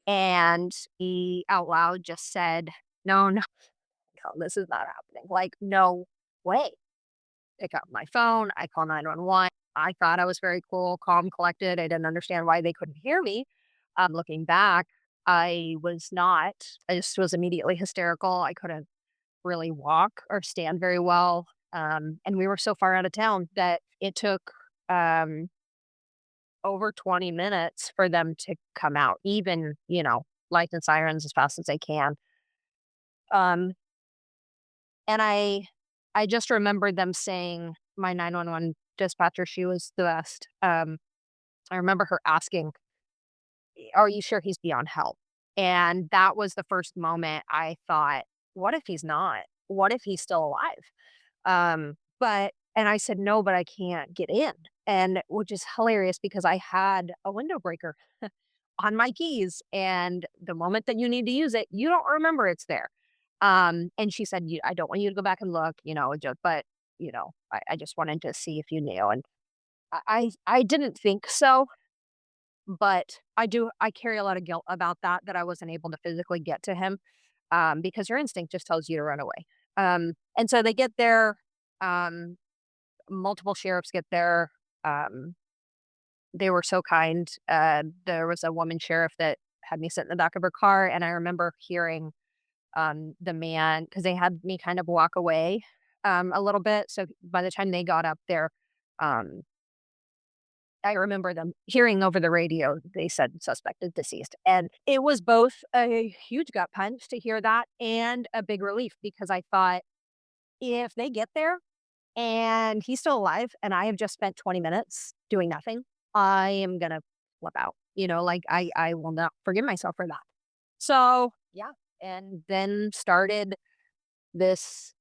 And he out loud just said, "No, no, no, this is not happening. Like, no way." Pick up my phone. I call 911. I thought I was very cool, calm, collected. I didn't understand why they couldn't hear me. Looking back, I was not. I just was immediately hysterical. I couldn't really walk or stand very well. And we were so far out of town that it took um, over 20 minutes for them to come out, even, lights and sirens as fast as they can. Um, And I just remember them saying my 911 dispatcher, she was the best. I remember her asking, "Are you sure he's beyond help?" And that was the first moment I thought, "What if he's not? What if he's still alive?" And I said, "No, but I can't get in." And which is hilarious because I had a window breaker on my keys, and the moment that you need to use it, you don't remember it's there. And she said, I don't want you to go back and look, just, but I just wanted to see if you knew." And I didn't think so, but I carry a lot of guilt about that I wasn't able to physically get to him, because your instinct just tells you to run away. And so they get there, um, multiple sheriffs get there. Um, they were so kind. There was a woman sheriff that had me sit in the back of her car, and I remember hearing the man because they had me kind of walk away a little bit. So by the time they got up there, um, I remember them hearing over the radio, they said suspected deceased. And it was both a huge gut punch to hear that and a big relief because I thought if they get there and he's still alive and I have just spent 20 minutes doing nothing, I am going to flip out. Like I will not forgive myself for that. So, yeah. And then started this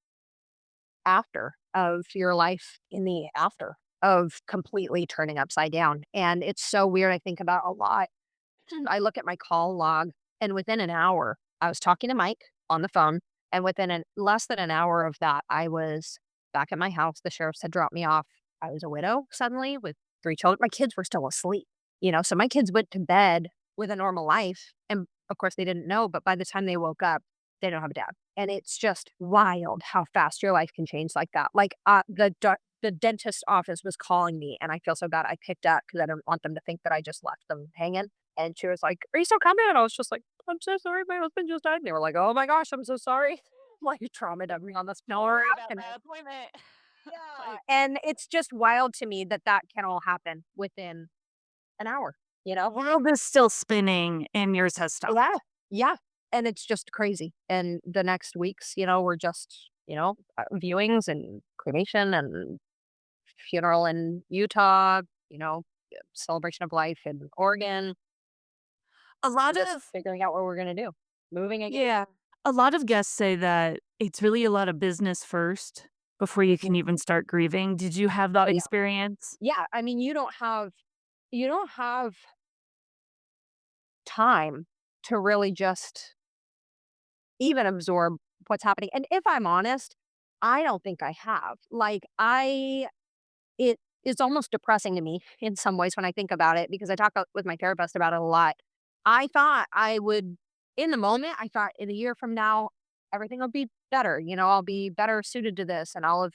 after of your life in the after. of completely turning upside down. And it's so weird. I think about a lot. I look at my call log, and within an hour, I was talking to Mike on the phone. And within less than an hour of that, I was back at my house. The sheriffs had dropped me off. I was a widow suddenly with three children. My kids were still asleep, so my kids went to bed with a normal life. And of course, they didn't know, but by the time they woke up, they don't have a dad. And it's just wild how fast your life can change like that. Like the dentist office was calling me, and I feel so bad. I picked up because I didn't want them to think that I just left them hanging. And she was like, "Are you still coming?" And I was just like, "I'm so sorry, my husband just died." And they were like, "Oh my gosh, I'm so sorry." Like, trauma dumping on this Don't worry crap. about And that appointment. yeah, Like, and it's just wild to me that that can all happen within an hour, you the know? world is still spinning and yours has Yeah, stopped. yeah, and it's just crazy. And the next weeks, we're just, viewings and cremation and funeral in Utah, celebration of life in Oregon. A lot Just of figuring out what we're gonna do. Moving again. Yeah. A lot of guests say that it's really a lot of business first before you can Mhm. even start grieving. Did you have that Oh, yeah. experience? Yeah, I mean, you don't have time to really just even absorb what's happening. And if I'm honest, I don't think I have. Like, it is almost depressing to me in some ways when I think about it, because I talk with my therapist about it a lot. I thought I would, in the moment, I thought in a year from now, everything will be better. I'll be better suited to this, and I'll have,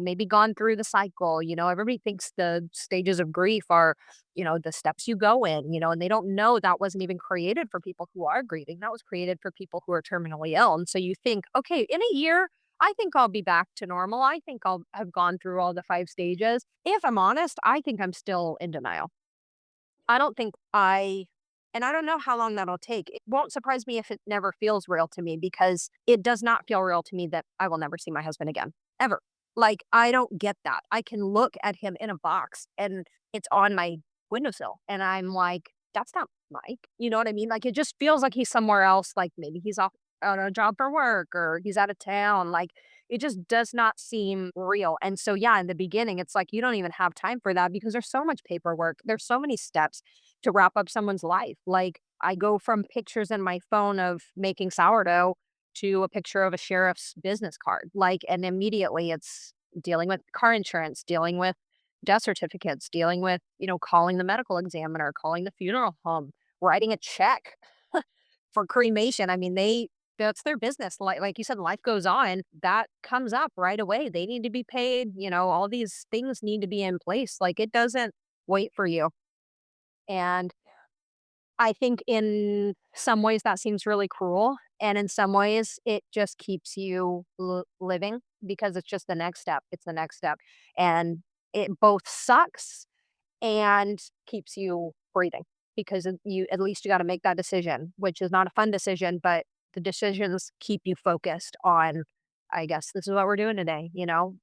maybe gone through the cycle. Everybody thinks the stages of grief are, the steps you go in, and they don't know that wasn't even created for people who are grieving. That was created for people who are terminally ill. And so you think, okay, in a year, I think I'll be back to normal. I think I'll have gone through all the 5 stages. If I'm honest, I think I'm still in denial. I don't think and I don't know how long that'll take. It won't surprise me if it never feels real to me, because it does not feel real to me that I will never see my husband again, ever. Like, I don't get that. I can look at him in a box and it's on my windowsill, and I'm like, that's not Mike. You know what I mean? Like, it just feels like he's somewhere else. Like, maybe he's off on a job for work, or he's out of town. Like, it just does not seem real. And so, yeah, in the beginning, it's like you don't even have time for that because there's so much paperwork. There's so many steps to wrap up someone's life. Like, I go from pictures in my phone of making sourdough to a picture of a sheriff's business card. Like, and immediately it's dealing with car insurance, dealing with death certificates, dealing with, calling the medical examiner, calling the funeral home, writing a check for cremation. I mean, that's their business. Like you said, life goes on. That comes up right away. They need to be paid. All these things need to be in place. Like, it doesn't wait for you. And I think in some ways that seems really cruel. And in some ways, it just keeps you living, because it's just the next step. It's the next step. And it both sucks and keeps you breathing, because at least you got to make that decision, which is not a fun decision, but the decisions keep you focused on, I guess this is what we're doing today,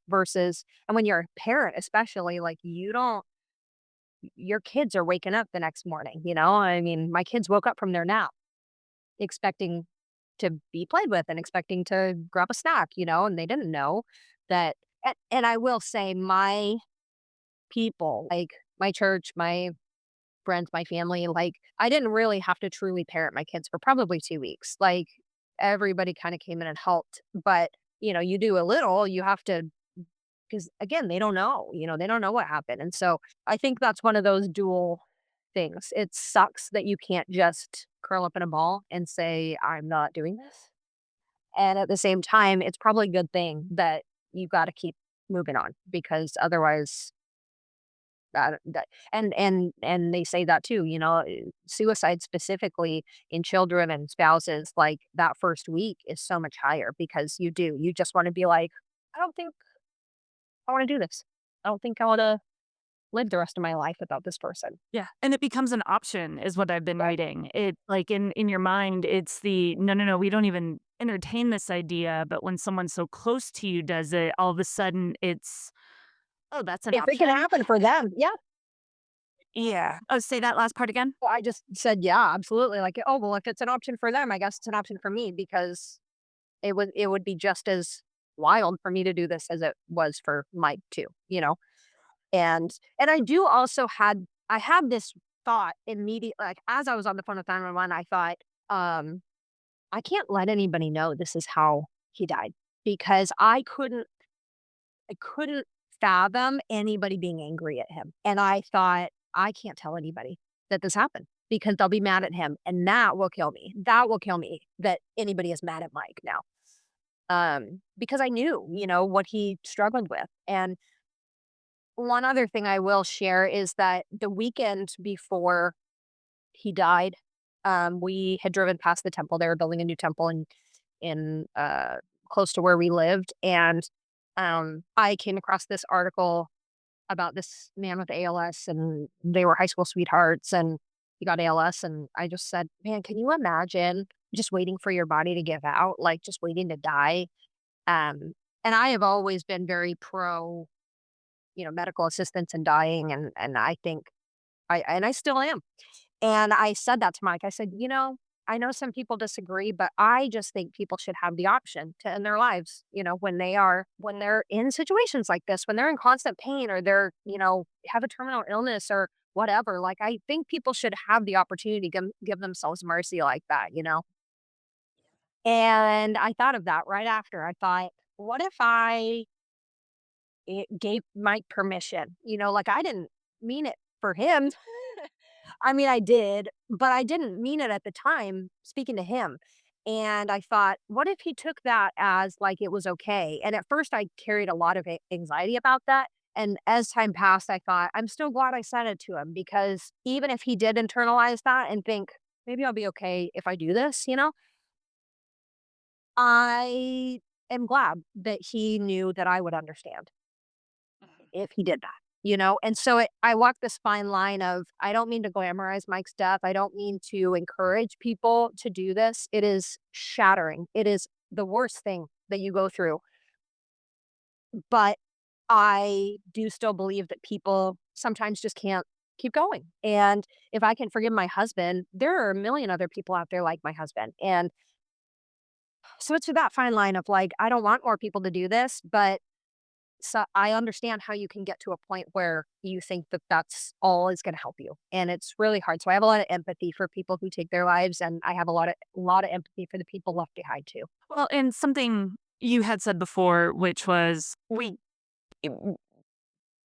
versus, and when you're a parent, especially, like, your kids are waking up the next morning, I mean, my kids woke up from their nap expecting to be played with and expecting to grab a snack, and they didn't know that. And I will say, my people, like my church, my friends, my family, like, I didn't really have to truly parent my kids for probably 2 weeks. Like, everybody kind of came in and helped, but you do a little, you have to, because again, they don't know, they don't know what happened. And so I think that's one of those dual things. It sucks that you can't just curl up in a ball and say, I'm not doing this. And at the same time, it's probably a good thing that you got to keep moving on, because otherwise, and they say that too, suicide specifically in children and spouses, like, that first week is so much higher, because you just want to be like, I don't think I want to do this. I don't think I want to live the rest of my life without this person. Yeah, and it becomes an option is what I've been Right. reading. It like, in your mind, it's the, "No, no, no, we don't even entertain this idea," but when someone so close to you does it, all of a sudden it's, "Oh, that's an If it can option?" happen for them, yeah. Yeah. Oh, say that last part again? Well, I just said, yeah, absolutely. Like, oh, well, if it's an option for them, I guess it's an option for me, because it would be just as wild for me to do this as it was for Mike too. And I do also I had this thought immediate like, as I was on the phone with 911, I thought, "I can't let anybody know this is how he died," because I couldn't fathom anybody being angry at him, and I thought, "I can't tell anybody that this happened because they'll be mad at him, and that will kill me. That will kill me that anybody is mad at Mike now." Because I knew, what he struggled with, and one other thing I will share is that the weekend before he died, we had driven past the temple. They were building a new temple in close to where we lived, and I came across this article about this man with ALS, and they were high school sweethearts, and he got ALS, and I just said, "Man, can you imagine just waiting for your body to give out, like just waiting to die?" Um, and I have always been very pro, medical assistance in dying, and I think I still am. And I said that to Mike. I said, I know some people disagree, but I just think people should have the option to end their lives, when they're in situations like this, when they're in constant pain or they're, have a terminal illness or whatever. Like, I think people should have the opportunity to give themselves mercy like that. And I thought of that right after. I thought, what if I gave Mike permission? Like, I didn't mean it for him. I mean, I did, but I didn't mean it at the time speaking to him. And I thought, what if he took that as like it was okay? And at first, I carried a lot of anxiety about that. And as time passed, I thought, I'm still glad I said it to him because even if he did internalize that and think, maybe I'll be okay if I do this, I am glad that he knew that I would understand if he did that. And so I walk this fine line of I don't mean to glamorize Mike's death. I don't mean to encourage people to do this. It is shattering. It is the worst thing that you go through. But I do still believe that people sometimes just can't keep going. And if I can forgive my husband, there are a million other people out there like my husband. And so it's that fine line of like, I don't want more people to do this, but so I understand how you can get to a point where you think that that's all is going to help you, and it's really hard. So I have a lot of empathy for people who take their lives, and I have a lot of empathy for the people left behind too. Well, and something you had said before, which was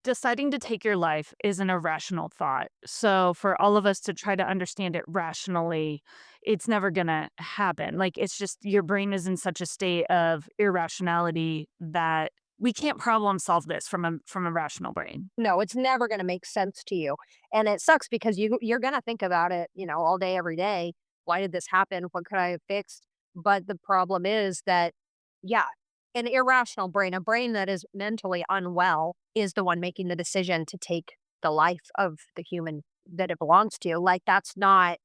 deciding to take your life is an irrational thought. So for all of us to try to understand it rationally, it's never going to happen. Like it's just your brain is in such a state of irrationality that we can't problem solve this from a rational brain. No, it's never going to make sense to you, and it sucks because you're going to think about it, all day, every day. Why did this happen? What could I have fixed? But the problem is that, yeah, an irrational brain, a brain that is mentally unwell, is the one making the decision to take the life of the human that it belongs to. Like that's not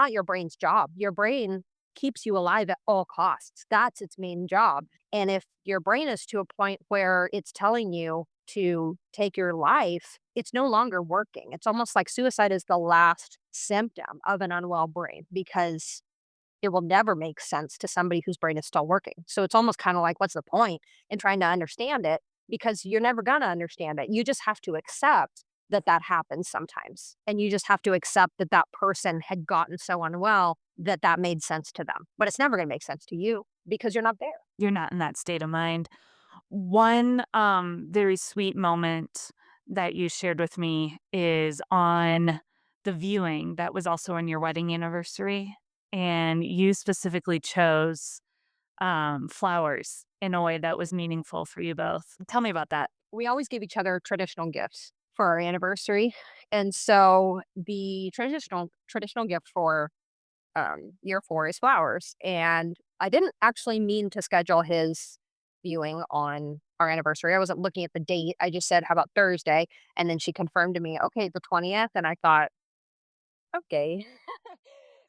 your brain's job. Your brain keeps you alive at all costs. That's its main job. And if your brain is to a point where it's telling you to take your life, it's no longer working. It's almost like suicide is the last symptom of an unwell brain because it will never make sense to somebody whose brain is still working. So it's almost kind of like, what's the point in trying to understand it? Because you're never going to understand it. You just have to accept that that happens sometimes. And you just have to accept that that person had gotten so unwell that that made sense to them. But it's never going to make sense to you because you're not there. You're not in that state of mind. One very sweet moment that you shared with me is on the viewing that was also on your wedding anniversary. And you specifically chose flowers in a way that was meaningful for you both. Tell me about that. We always give each other traditional gifts for our anniversary. And so the traditional gift for year 4 is flowers. And I didn't actually mean to schedule his viewing on our anniversary. I wasn't looking at the date. I just said, how about Thursday? And then she confirmed to me, okay, the 20th. And I thought, okay.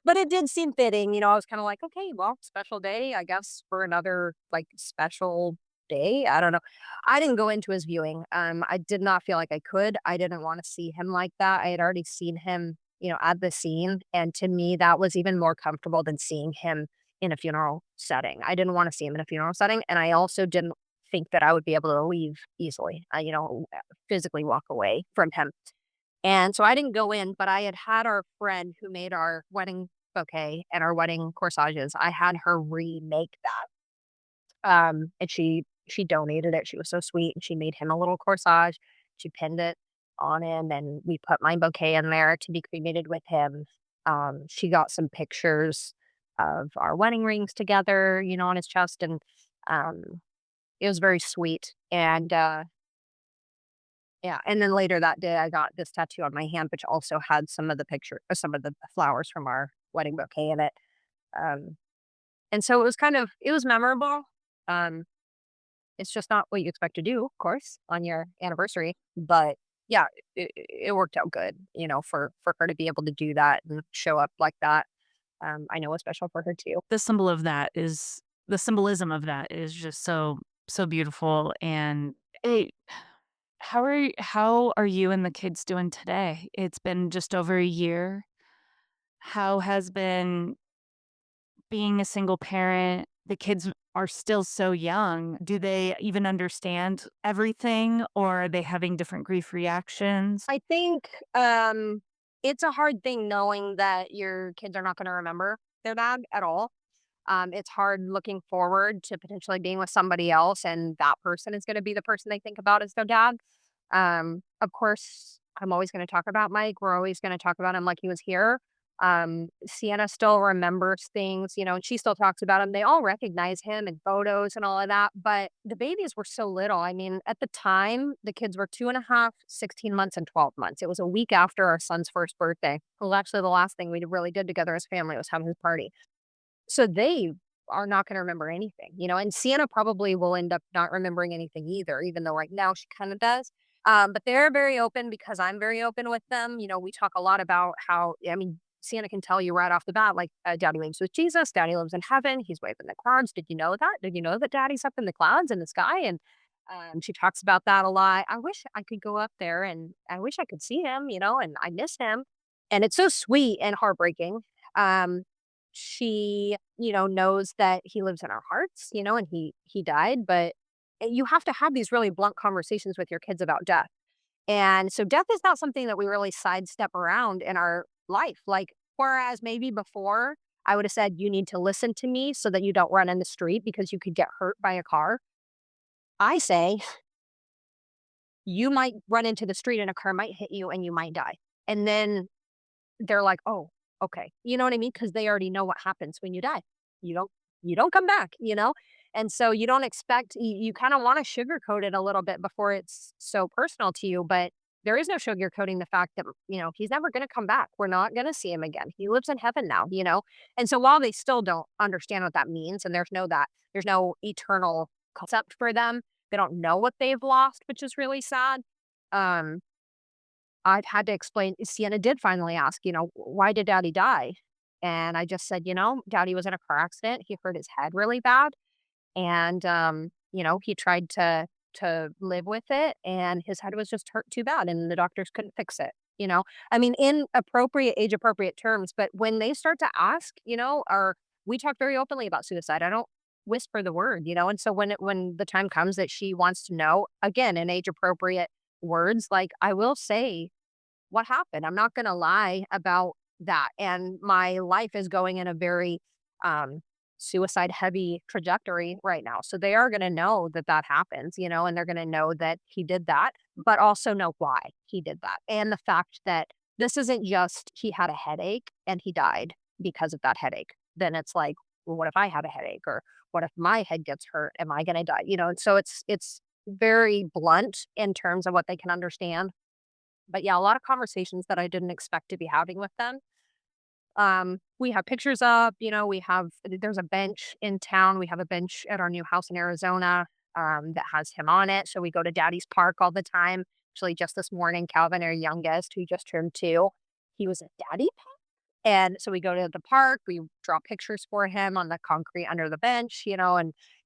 But it did seem fitting. I was kind of like, okay, well, special day, I guess, for another like special day. I don't know. I didn't go into his viewing. I did not feel like I could. I didn't want to see him like that. I had already seen him, at the scene. And to me, that was even more comfortable than seeing him in a funeral setting. I didn't want to see him in a funeral setting. And I also didn't think that I would be able to leave easily, physically walk away from him. And so I didn't go in, but I had our friend who made our wedding bouquet and our wedding corsages. I had her remake that. And she donated it. She was so sweet, and she made him a little corsage. She pinned it on him, and we put my bouquet in there to be cremated with him. She got some pictures of our wedding rings together, on his chest, and um, it was very sweet. And yeah, and then later that day, I got this tattoo on my hand, which also had some of the flowers from our wedding bouquet in it. Um, and so it was memorable. Um, It's just not what you expect to do, of course, on your anniversary, but yeah, it worked out good, for her to be able to do that and show up like that. I know it's special for her too. The symbolism of that is just so beautiful. And hey, how are you and the kids doing today? It's been just over a year. How has been being a single parent? The kids are still so young. Do they even understand everything, or are they having different grief reactions? I think, it's a hard thing knowing that your kids are not gonna remember their dad at all. It's hard looking forward to potentially being with somebody else, and that person is gonna be the person they think about as their dad. Of course, I'm always gonna talk about Mike. We're always gonna talk about him like he was here. Sienna still remembers things, and she still talks about him. They all recognize him in photos and all of that, but the babies were so little. I mean, at the time, the kids were 2.5, 16 months, and 12 months. It was a week after our son's first birthday. It was actually the last thing we really did together as a family was have his party. So they are not gonna remember anything, and Sienna probably will end up not remembering anything either, even though right now she kinda does. But they're very open because I'm very open with them. We talk a lot about how I mean, Sienna can tell you right off the bat, like, "Daddy lives with Jesus, daddy lives in heaven, he's waving the clouds. Did you know that? Did you know that daddy's up in the clouds in the sky?" And, she talks about that a lot. I wish I could go up there, and I wish I could see him, and I miss him. And it's so sweet and heartbreaking. Um, she, knows that he lives in our hearts, and he died, but you have to have these really blunt conversations with your kids about death. And so death is not something that we really sidestep around in our life. Like, whereas maybe before I would have said, you need to listen to me so that you don't run in the street because you could get hurt by a car. I say, you might run into the street and a car might hit you and you might die. And then they're like, "Oh, okay." You know what I mean? Because they already know what happens when you die. You don't you don't come back, you know? And so you don't expect you kinda wanna sugarcoat it a little bit before it's so personal to you, but there is no sugarcoating the fact that, he's never gonna come back. We're not gonna see him again. He lives in heaven now, you know? And so while they still don't understand what that means, and there's no eternal concept for them, they don't know what they've lost, which is really sad. Um I've had to explain Sienna did finally ask, "Why did daddy die?" And I just said, "Daddy was in a car accident. He hurt his head really bad, and, he tried to live with it, and his head was just hurt too bad, and the doctors couldn't fix it." I mean, in appropriate age appropriate terms, but when they start to ask, or we talk very openly about suicide. I don't whisper the word, and so when the time comes that she wants to know, again, in age appropriate words, like, I will say what happened. I'm not gonna lie about that, and my life is going in a very, um, suicide heavy trajectory right now, so they are gonna know that that happens, and they're gonna know that he did that, but also know why he did that, and the fact that this isn't just he had a headache and he died because of that headache. Then it's like, "Well, what if I had a headache?" Or, "What if my head gets hurt? Am I gonna die?" And so it's very blunt in terms of what they can understand. But yeah, a lot of conversations that I didn't expect to be having with them. We have pictures up, there's a bench in town. We have a bench at our new house in Arizona that has him on it. So we go to Daddy's Park all the time. Actually, just this morning, Calvin, our youngest, who just turned 2, he was a daddy. And so we go to the park, we draw pictures for him on the concrete under the bench,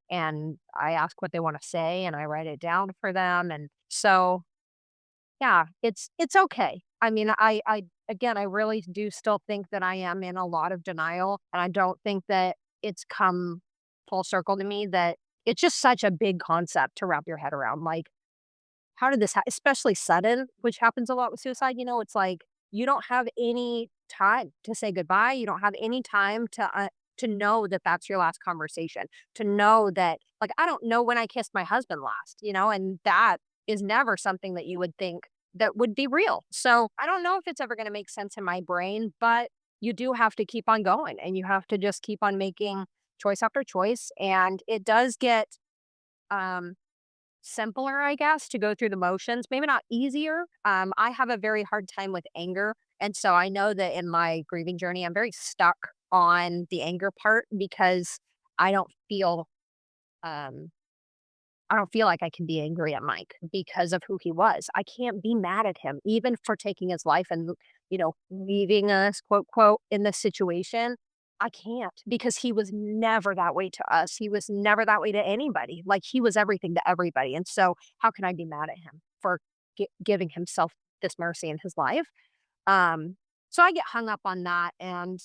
and I ask what they want to say and I write it down for them. And so yeah, it's okay. I mean, I again, I really do still think that I am in a lot of denial, and I don't think that it's come full circle to me that It's just such a big concept to wrap your head around, like, how did this especially sudden, which happens a lot with suicide, it's like, you don't have any time to say goodbye, you don't have any time to know that that's your last conversation, to know that like, I don't know when I kissed my husband last, and that is never something that you would think that would be real. So, I don't know if it's ever gonna make sense in my brain, but you do have to keep on going, and you have to just keep on making choice after choice, and it does get, um simpler, I guess, to go through the motions, maybe not easier. I have a very hard time with anger. And so I know that in my grieving journey, I'm very stuck on the anger part because I don't feel um I don't feel like I can be angry at Mike because of who he was. I can't be mad at him, even for taking his life and, leaving us, quote, quote, in this situation. I can't because he was never that way to us. He was never that way to anybody. Like he was everything to everybody. And so, how can I be mad at him for giving himself this mercy in his life? So I get hung up on that, and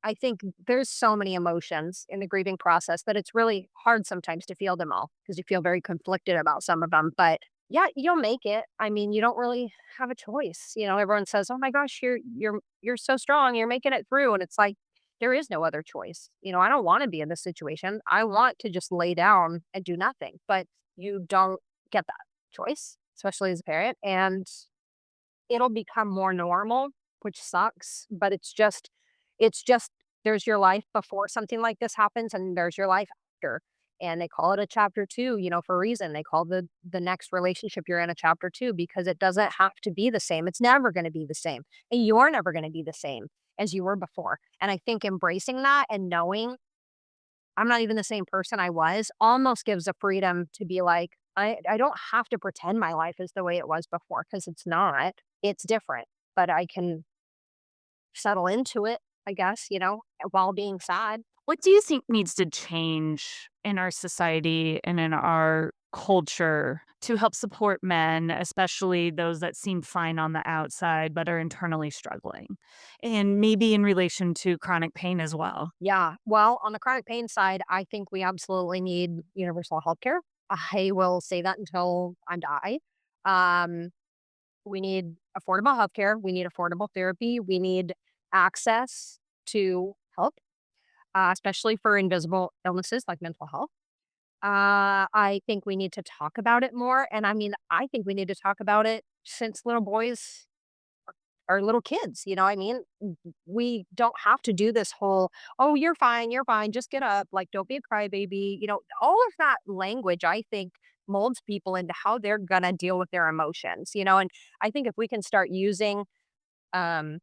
I think there's so many emotions in the grieving process that it's really hard sometimes to feel them all because you feel very conflicted about some of them. But yeah, you'll make it. I mean, you don't really have a choice. Everyone says, "Oh my gosh, you're so strong. You're making it through." And it's like there is no other choice. I don't want to be in this situation. I want to just lay down and do nothing, but you don't get that choice, especially as a parent. And it'll become more normal, which sucks, but it's just there's your life before something like this happens, and there's your life after, and they call it a chapter 2, for a reason. They call the next relationship you're in a chapter 2 because it doesn't have to be the same. It's never gonna be the same, and you're never gonna be the same as you were before, and I think embracing that and knowing I'm not even the same person I was, almost gives a freedom to be like, I don't have to pretend my life is the way it was before because it's not. It's different, but I can settle into it, I guess, while being sad. What do you think needs to change in our society and in our culture to help support men, especially those that seem fine on the outside but are internally struggling? And maybe in relation to chronic pain as well. Yeah. Well, on the chronic pain side, I think we absolutely need universal healthcare. I will say that until I die. Um, we need affordable healthcare. We need affordable therapy. We need access to help, especially for invisible illnesses like mental health. I think we need to talk about it more. And I mean, I think we need to talk about it since little boys are little kids. I mean? We don't have to do this whole, oh, you're fine, just get up. Like, don't be a crybaby. All of that language, I think, molds people into how they're going to deal with their emotions, and I think if we can start using, um,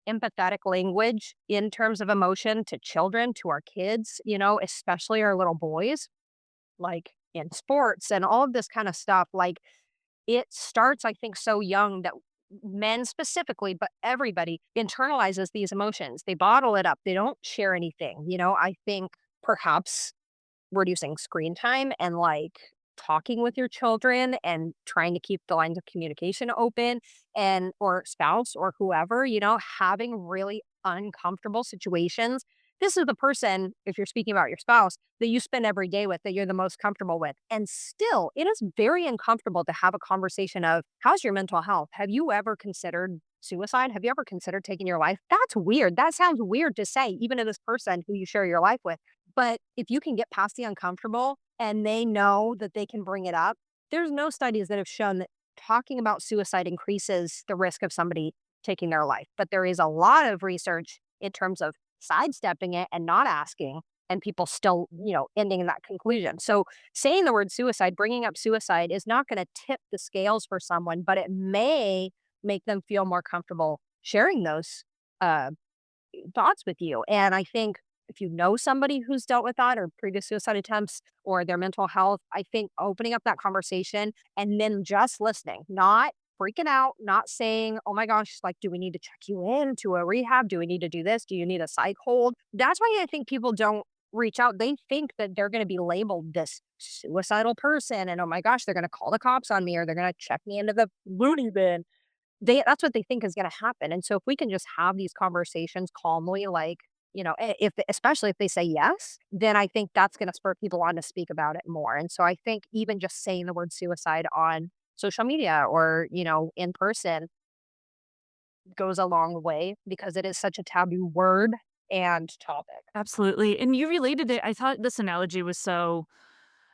empathetic language in terms of emotion to children, to our kids, especially our little boys, like in sports and all of this kind of stuff, like it starts, I think, so young that men specifically, but everybody internalizes these emotions. They bottle it up. They don't share anything. I think perhaps reducing screen time and like talking with your children and trying to keep the lines of communication open and or spouse or whoever, having really uncomfortable situations. This is the person, if you're speaking about your spouse, that you spend every day with, that you're the most comfortable with. And still, it is very uncomfortable to have a conversation of, how's your mental health? Have you ever considered suicide? Have you ever considered taking your life? That's weird. That sounds weird to say, even to this person who you share your life with. But if you can get past the uncomfortable and they know that they can bring it up, there's no studies that have shown that talking about suicide increases the risk of somebody taking their life. But there is a lot of research in terms of sidestepping it and not asking, and people still, ending in that conclusion. So saying the word suicide, bringing up suicide is not going to tip the scales for someone, but it may make them feel more comfortable sharing those uh, thoughts with you. And I think if you know somebody who's dealt with that or previous suicide attempts or their mental health, I think opening up that conversation and then just listening, not freaking out, not saying, oh my gosh, like, do we need to check you in to a rehab? Do we need to do this? Do you need a psych hold? That's why I think people don't reach out. They think that they're going to be labeled this suicidal person. And oh my gosh, they're going to call the cops on me or they're going to check me into the loony bin. That's what they think is gonna happen, and so if we can just have these conversations calmly, like, if especially if they say yes, then I think that's going to spur people on to speak about it more. And so I think even just saying the word suicide on social media or, in person goes a long way because it is such a taboo word and topic. Absolutely. And you related it. I thought this analogy was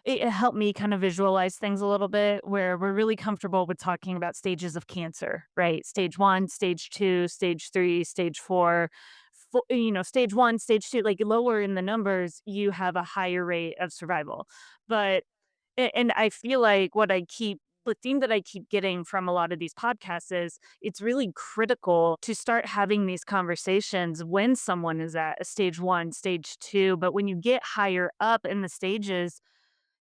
it helped me kind of visualize things a little bit where we're really comfortable with talking about stages of cancer, right? Stage 1, stage 2, stage 3, stage 4. Stage 1, stage 2, like lower in the numbers, you have a higher rate of survival. But and I feel like the theme that I keep getting from a lot of these podcasts is it's really critical to start having these conversations when someone is at a stage 1, stage 2, but when you get higher up in the stages,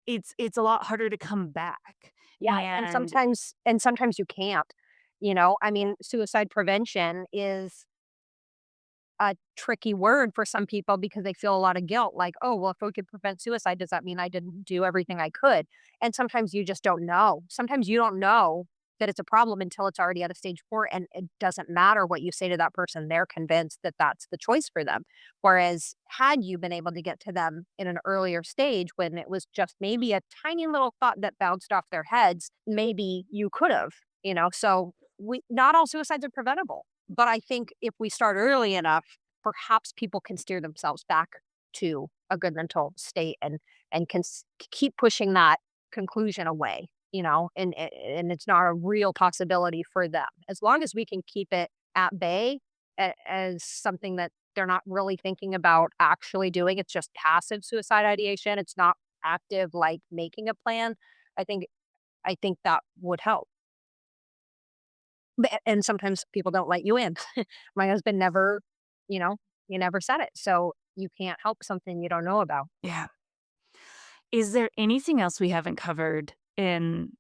it's a lot harder to come back. Yeah, and And sometimes you can't. I mean, suicide prevention is a tricky word for some people because they feel a lot of guilt, like, "Oh, well, if we could prevent suicide, does that mean I didn't do everything I could?" And sometimes you just don't know. Sometimes you don't know that it's a problem until it's already at a stage 4, and it doesn't matter what you say to that person, they're convinced that that's the choice for them. Whereas had you been able to get to them in an earlier stage when it was just maybe a tiny little thought that bounced off their heads, maybe you could have, So we not all suicides are preventable. But I think if we start early enough, perhaps people can steer themselves back to a good mental state and keep pushing that conclusion away, and it's not a real possibility for them. As long as we can keep it at bay as something that they're not really thinking about actually doing, it's just passive suicide ideation. It's not active like making a plan. I think I think that would help. And sometimes people don't let you in. My husband never, you know, you never said it. So you can't help something you don't know about. yeah. Is there anything else we haven't covered in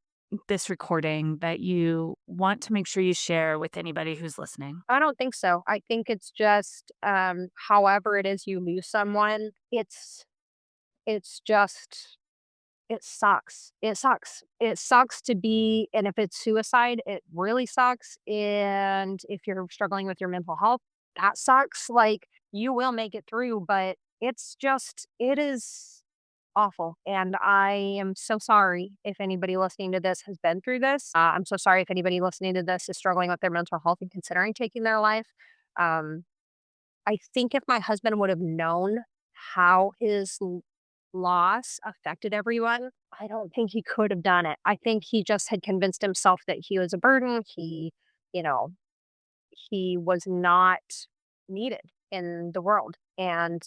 this recording that you want to make sure you share with anybody who's listening? I don't think so. I think it's just however it is you lose someone, it's just it sucks. It sucks. It sucks to be, and if it's suicide, it really sucks. And if you're struggling with your mental health, that sucks. Like you will make it through, but it is awful. And I am so sorry if anybody listening to this has been through this. I'm so sorry if anybody listening to this is struggling with their mental health and considering taking their life. Um, I think if my husband would have known how his loss affected everyone, I don't think he could have done it. I think he just had convinced himself that he was a burden. You know, he was not needed in the world. And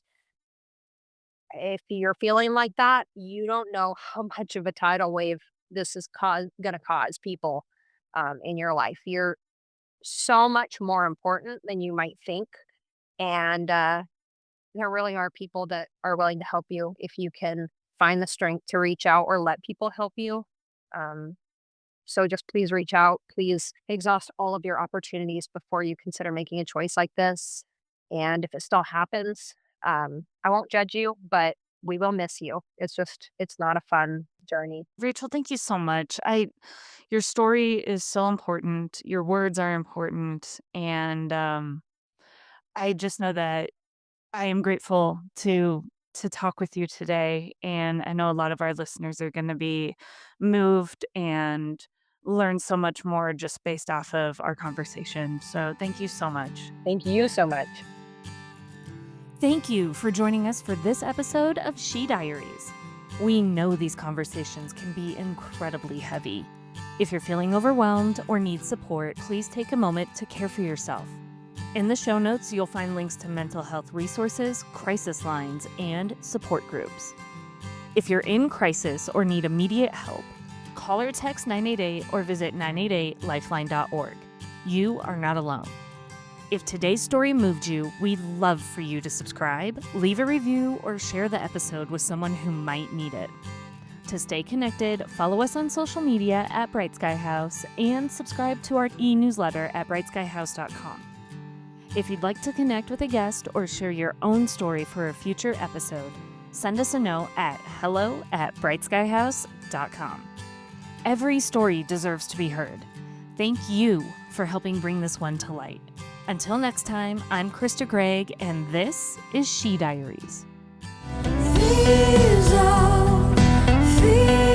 if you're feeling like that, you don't know how much of a tidal wave this is going to cause people in your life. You're so much more important than you might think. And there really are people that are willing to help you if you can find the strength to reach out or let people help you. Um, so just please reach out. Please exhaust all of your opportunities before you consider making a choice like this. And if it still happens, I won't judge you, but we will miss you. It's not a fun journey. Rachel, thank you so much. Your story is so important. Your words are important, and I just know that I am grateful to talk with you today, and I know a lot of our listeners are going to be moved and learn so much more just based off of our conversation. So, thank you so much. Thank you so much. Thank you for joining us for this episode of She Diaries. We know these conversations can be incredibly heavy. If you're feeling overwhelmed or need support, please take a moment to care for yourself. In the show notes, you'll find links to mental health resources, crisis lines, and support groups. If you're in crisis or need immediate help, call or text 988 or visit 988lifeline.org. You are not alone. If today's story moved you, we'd love for you to subscribe, leave a review, or share the episode with someone who might need it. To stay connected, follow us on social media at Bright Sky House and subscribe to our e-newsletter at brightskyhouse.com. If you'd like to connect with a guest or share your own story for a future episode, send us a note at hello@brightskyhouse.com. Every story deserves to be heard. Thank you for helping bring this one to light. Until next time, I'm Krista Gregg, and this is She Diaries. These are feelings.